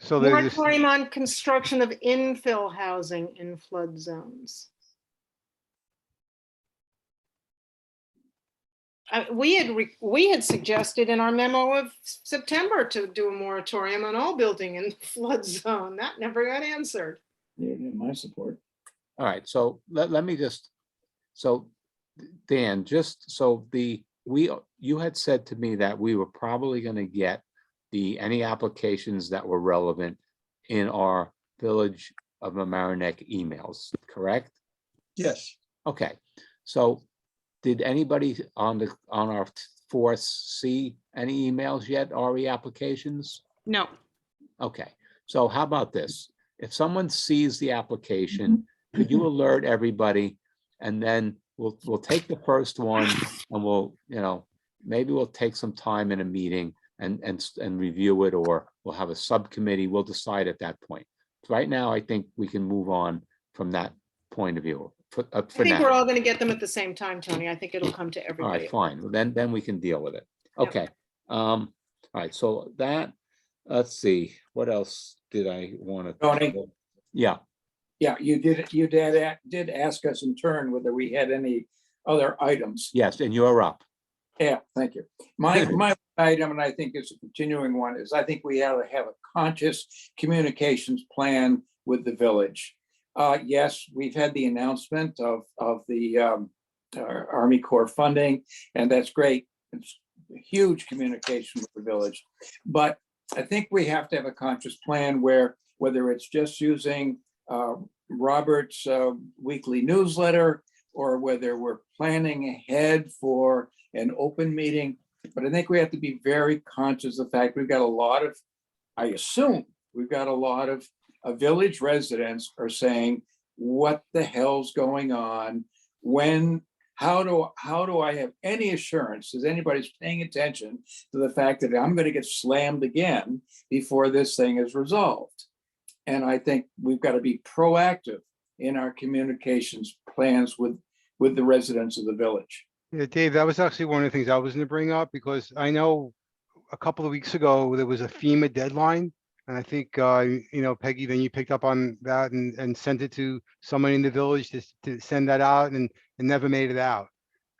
So there's this, Moratorium on construction of infill housing in flood zones. We had suggested in our memo of September to do a moratorium on all building in the flood zone. That never got answered. Yeah, my support. All right, so let me just, so Dan, you had said to me that we were probably gonna get any applications that were relevant in our Village of Mamaroneck emails, correct? Yes. Okay, so did anybody on our force see any emails yet, RE applications? No. Okay, so how about this? If someone sees the application, could you alert everybody? And then we'll take the first one and we'll, maybe we'll take some time in a meeting and review it, or we'll have a subcommittee. We'll decide at that point. Right now, I think we can move on from that point of view for I think now. we're all going to get them at the same time, Tony. I think it'll come to All everybody. right, fine. Well, then we can deal with it. Yep. Okay. All right, so that, let's see, what else did I want to? Tony? Yeah, Yeah, you did ask us in turn whether we had any other items. yes, and you're up. Yeah, thank you. My item, and I think it's a continuing one, is I think we have to have a conscious communications plan with the village. Yes, we've had the announcement of the Army Corps funding, and that's great. huge communication with the village. But I think we have to have a conscious plan where, whether it's just using Robert's weekly newsletter, or whether we're planning ahead for an open meeting. But I think we have to be very conscious of the fact we've got a lot of, I assume, we've got a lot of village residents are saying, what the hell's going on? How do I have any assurance that anybody's paying attention to the fact that I'm going to get slammed again before this thing is resolved? And I think we've got to be proactive in our communications plans with the residents of the village. Yeah, Dave, that was actually one of the things I was gonna bring up, because I know a couple of weeks ago, there was a FEMA deadline. And I think, Peggy, then you picked up on that and sent it to somebody in the village to send that out, and never made it out.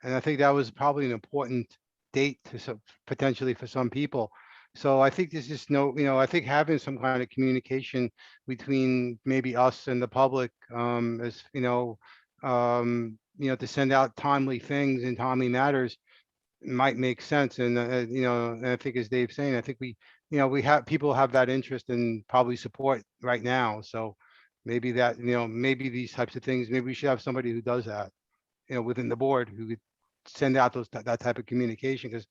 And I think that was probably an important date to potentially for some people. So I think there's just I think having some kind of communication between maybe us and the public, to send out timely things and timely matters might make sense. And, and I think, as Dave's saying, I think people have that interest and probably support right now. So maybe that, maybe these types of things, maybe we should have somebody who does that, within the board, who could send out that type of communication, because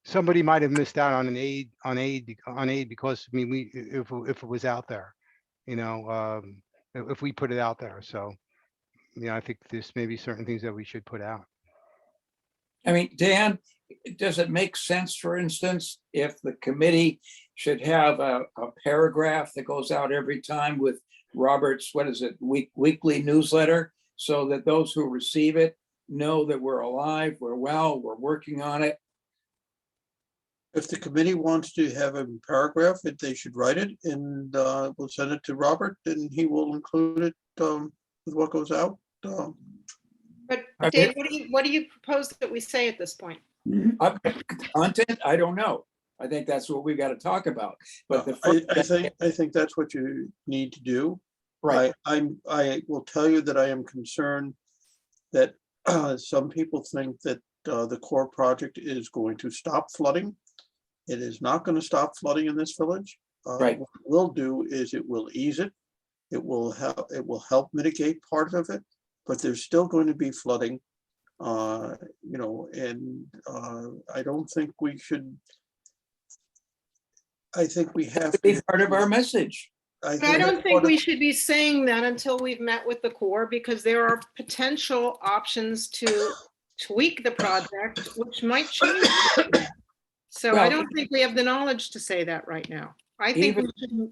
somebody might have missed out on aid because, if it was out there, if we put it out there. So, I think there's maybe certain things that we should put out. I mean, Dan, does it make sense, for instance, if the committee should have a paragraph that goes out every time with Robert's, weekly newsletter, so that those who receive it know that we're alive, we're well, we're working on it? If the committee wants to have a paragraph, they should write it, and we'll send it to Robert, and he will include it with what goes out. But Dave, what do you propose that we say at this point? Content, I don't know. I think that's what we've got to talk about. But I think that's what you need to do. right, I will tell you that I am concerned that some people think that the core project is going to stop flooding. It is not going to stop flooding in this village. Right. What it will do is it will ease it. It will help mitigate part of it, but there's still going to be flooding. And I don't think we should. I think we have to be part of our message. But I don't think we should be saying that until we've met with the Corps, because there are potential options to tweak the project, which might change. So I don't think we have the knowledge to say that right now. I think we should,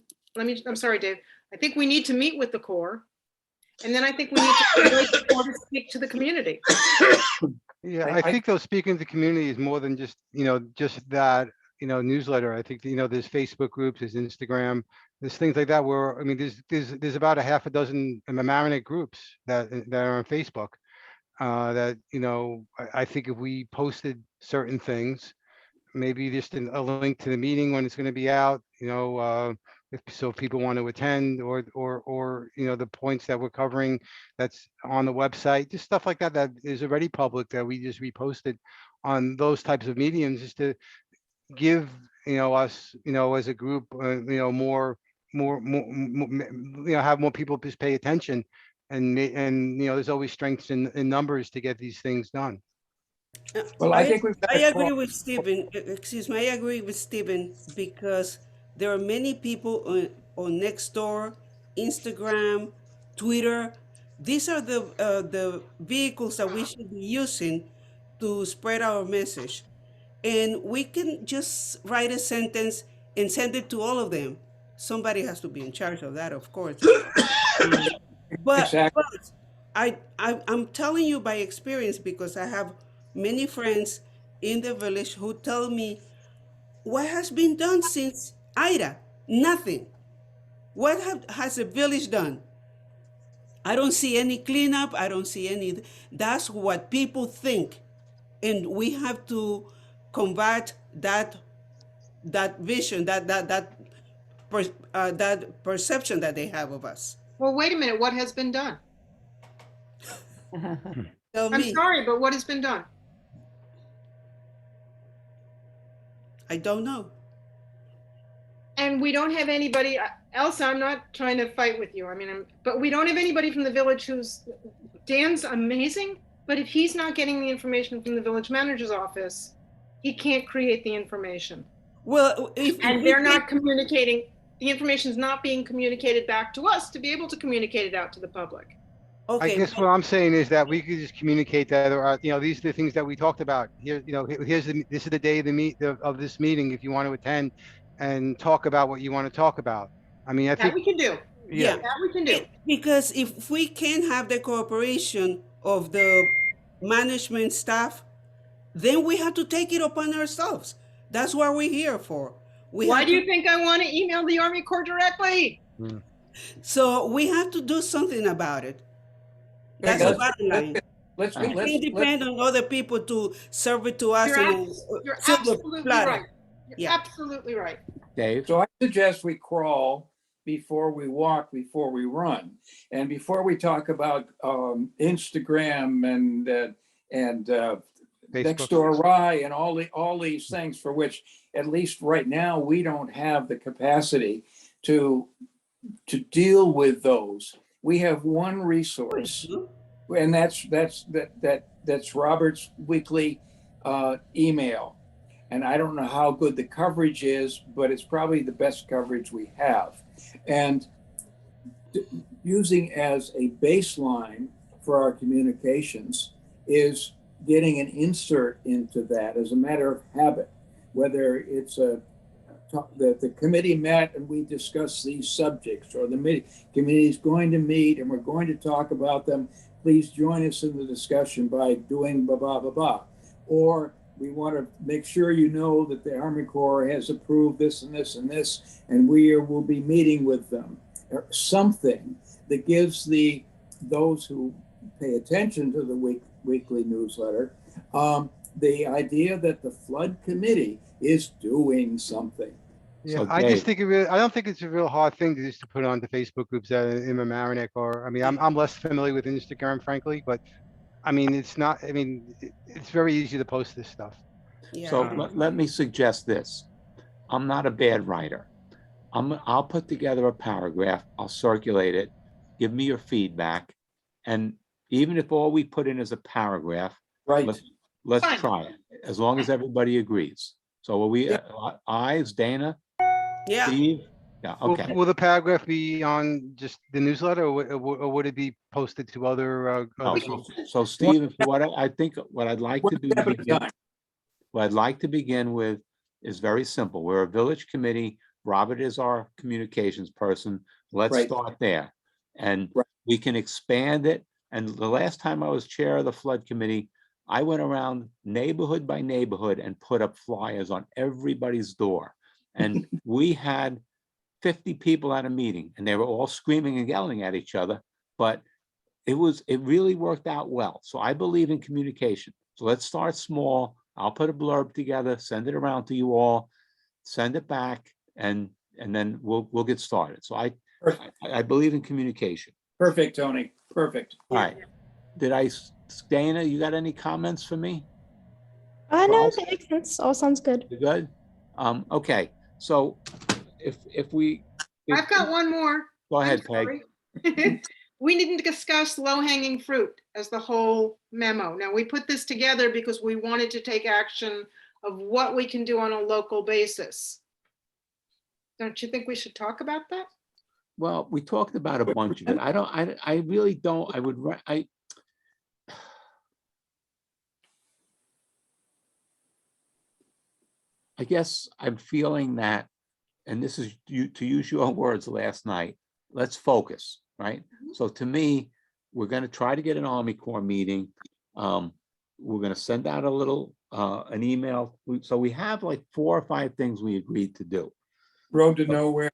I'm sorry, Dave. I think we need to meet with the Corps. And then I think we need to speak to the community. Yeah, I think though, speaking to the community is more than just that, newsletter. I think, there's Facebook groups, there's Instagram, there's things like that where, there's about a half a dozen Mamaroneck groups that are on Facebook. That, I think if we posted certain things, maybe just a link to the meeting when it's going to be out, if people want to attend, or the points that we're covering that's on the website, just stuff like that that is already public that we just reposted on those types of mediums, just to give us as a group more have more people just pay attention, and there's always strengths in numbers to get these things done. Well, I think I agree with Stephen. Excuse me. I agree with Stephen, because there are many people on Nextdoor, Instagram, Twitter. These are the vehicles that we should be using to spread our message. And we can just write a sentence and send it to all of them. Somebody has to be in charge of that, of course. But, Exactly. but I'm telling you by experience, because I have many friends in the village who tell me, what has been done since Ida? Nothing. What has the village done? I don't see any cleanup. I don't see any. That's what people think. And we have to combat that vision, that perception that they have of us. Well, wait a minute, what has been done? Tell I'm me. sorry, but what has been done? I don't know. And we don't have anybody, Elsa, I'm not trying to fight with you. I mean, but we don't have anybody from the village Dan's amazing, but if he's not getting the information from the village manager's office, he can't create the information. Well, if And we they're can- not communicating, the information's not being communicated back to us to be able to communicate it out to the public. I okay, guess what I'm saying is that we could just communicate that, or, these are the things that we talked about. Here, this is the day of of this meeting, if you want to attend and talk about what you want to talk about. I mean, I That think, we can do. yeah. That we can do. Because if we can have the cooperation of the management staff, then we have to take it upon ourselves. That's what we're here for. Why do you think I want to email the Army Corps directly? So we have to do something about it. That's the bottom line. Let's, We let's, can't depend on other people to serve it to us. You're, in you're a silver absolutely platter. right. You're Yeah. absolutely right. Dave? so I suggest we crawl before we walk, before we run. And before we talk about Instagram and next door rye and all these things for which, at least right now, we don't have the capacity to deal with those. We have one resource, and that's Robert's weekly email. And I don't know how good the coverage is, but it's probably the best coverage we have. And using as a baseline for our communications is getting an insert into that as a matter of habit, whether it's that the committee met and we discussed these subjects, or the committee is going to meet and we're going to talk about them. Please join us in the discussion by doing blah, blah, blah, blah. Or we want to make sure you know that the Army Corps has approved this and this and this, and we will be meeting with them. Or something that gives those who pay attention to the weekly newsletter the idea that the flood committee is doing something. Yeah, So I just Dave- think I don't think it's a real hard thing to just to put on the Facebook groups in Mamaroneck, or, I mean, I'm less familiar with Instagram, frankly, but I mean, it's very easy to post this stuff. Yeah. So let me suggest this. I'm not a bad writer. I'll put together a paragraph, I'll circulate it, give me your feedback. And even if all we put in is a paragraph, Right. let's Fine. try it, as long as everybody agrees. So are we, ayes, Dana, Yeah. Steve? Yeah, okay. Will the paragraph be on just the newsletter, or would it be posted to other No, groups? so Steve, I think what I'd like to do to One step at a begin, time. what I'd like to begin with is very simple. We're a village committee. Robert is our communications person. Let's Right. start there. And Right. we can expand it. And the last time I was chair of the flood committee, I went around neighborhood by neighborhood and put up flyers on everybody's door. And we had 50 people at a meeting, and they were all screaming and yelling at each other, but it really worked out well. So I believe in communication. So let's start small. I'll put a blurb together, send it around to you all, send it back, and then we'll get started. So I believe in communication. Perfect, Tony. Perfect. All right. Dana, you got any comments for me? No, Well, that makes sense. All sounds good. You good? Okay, so if we. I've got one more. Go ahead, I'm Peg. sorry. We didn't discuss low-hanging fruit as the whole memo. Now, we put this together because we wanted to take action of what we can do on a local basis. Don't you think we should talk about that? Well, we talked about a bunch of it. I really don't, I guess I'm feeling that, and this is to use your words last night, let's focus, right? So to me, we're going to try to get an Army Corps meeting. We're going to send out a little, an email. So we have like 4 or 5 things we agreed to do. Road to nowhere.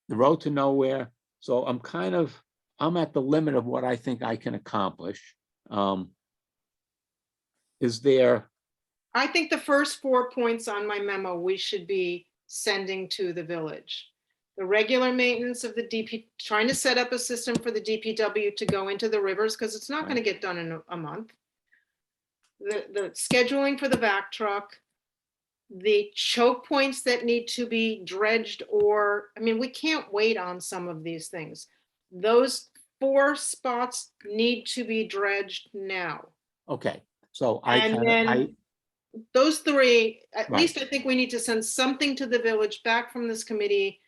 The road to nowhere. So I'm at the limit of what I think I can accomplish. Is there? I think the first 4 points on my memo, we should be sending to the village. The regular maintenance of the DP, trying to set up a system for the DPW to go into the rivers, because it's not going to get done in a month. The scheduling for the back truck, the choke points that need to be dredged, or, I mean, we can't wait on some of these things. Those 4 spots need to be dredged now. Okay, so I And kind of, I, then those 3, at Right. least I think we need to send something to the village back from this committee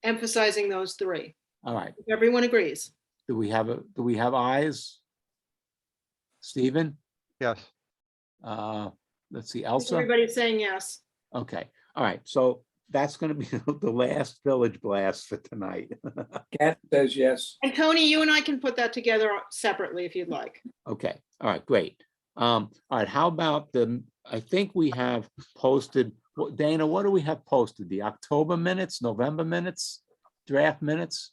emphasizing those 3. all right, If everyone agrees. do we have ayes? Stephen, Yes. let's see, Elsa? Everybody's saying yes. Okay, all right, so that's gonna be the last village blast for tonight. Cat says yes. And Tony, you and I can put that together separately if you'd like. Okay, all right, great. All right, how about I think we have posted, Dana, what do we have posted? The October minutes, November minutes, draft minutes?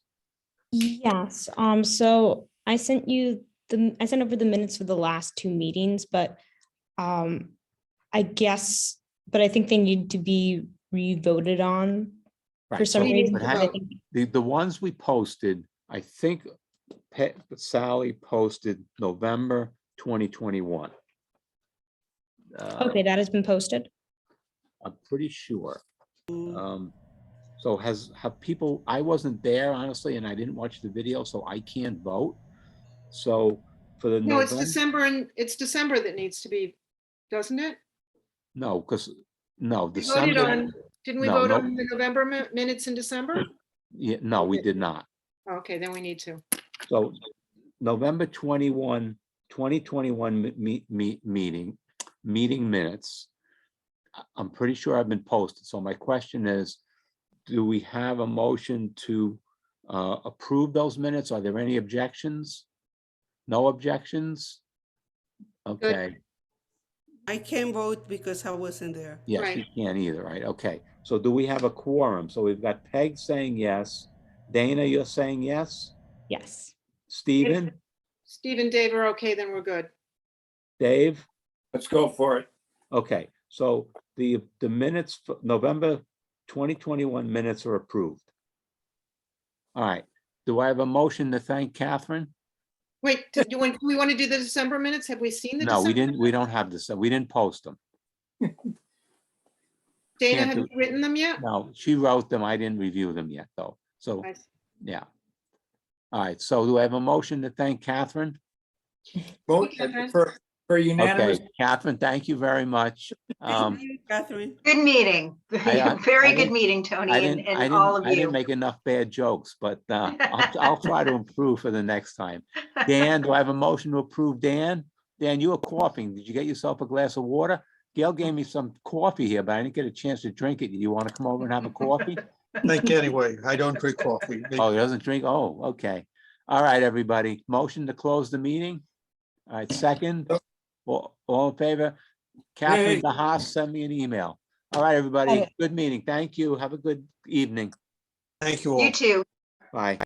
Yes. So I sent over the minutes for the last 2 meetings, but I guess, but I think they need to be re-voted on for Right, some so- reason. but because I think The ones we posted, I think Sally posted November 2021. Okay, that has been posted. I'm pretty sure. So have people, I wasn't there honestly, and I didn't watch the video, so I can't vote. So for the No, it's November, December, and it's December that needs to be, doesn't it? no, because, no, We voted December, on, didn't we No, vote no. on the November minutes in December? yeah, no, we did not. Okay, then we need to. So November 21, 2021 meeting minutes. I'm pretty sure I've been posted. So my question is, do we have a motion to approve those minutes? Are there any objections? No objections? Okay, I can't vote because I wasn't there. yes, Right. you can't either, right? Okay, so do we have a quorum? So we've got Peg saying yes. Dana, you're saying yes? Yes. Stephen, Steve and Dave are okay, then we're good. Dave? Let's go for it. Okay, so the minutes, for November 2021 minutes are approved. All right, do I have a motion to thank Catherine? Wait, do we want to do the December minutes? Have we seen the No, we December? didn't, we don't have this, we didn't post them. Dana, can't have do- you written them yet? No, she wrote them, I didn't review them yet, though, so, I- yeah. All right, so do I have a motion to thank Catherine? Vote Catherine. for unanimous. Okay, Catherine, thank you very much. Thank you, Catherine. Good meeting. I Very good didn't- meeting, Tony, and all of I didn't you. make enough bad jokes, but I'll try to improve for the next time. Dan, do I have a motion to approve? Dan, you were coughing. Did you get yourself a glass of water? Gail gave me some coffee here, but I didn't get a chance to drink it. Do you want to come over and have a coffee? Thank you anyway. I don't drink coffee. Oh, he doesn't drink? Oh, okay. All right, everybody. Motion to close the meeting? All right, second. All in favor? Catherine Yay. DeHaas, send me an email. All right, everybody. Hey. Good meeting. Thank you. Have a good evening. Thank you all. You too. Bye.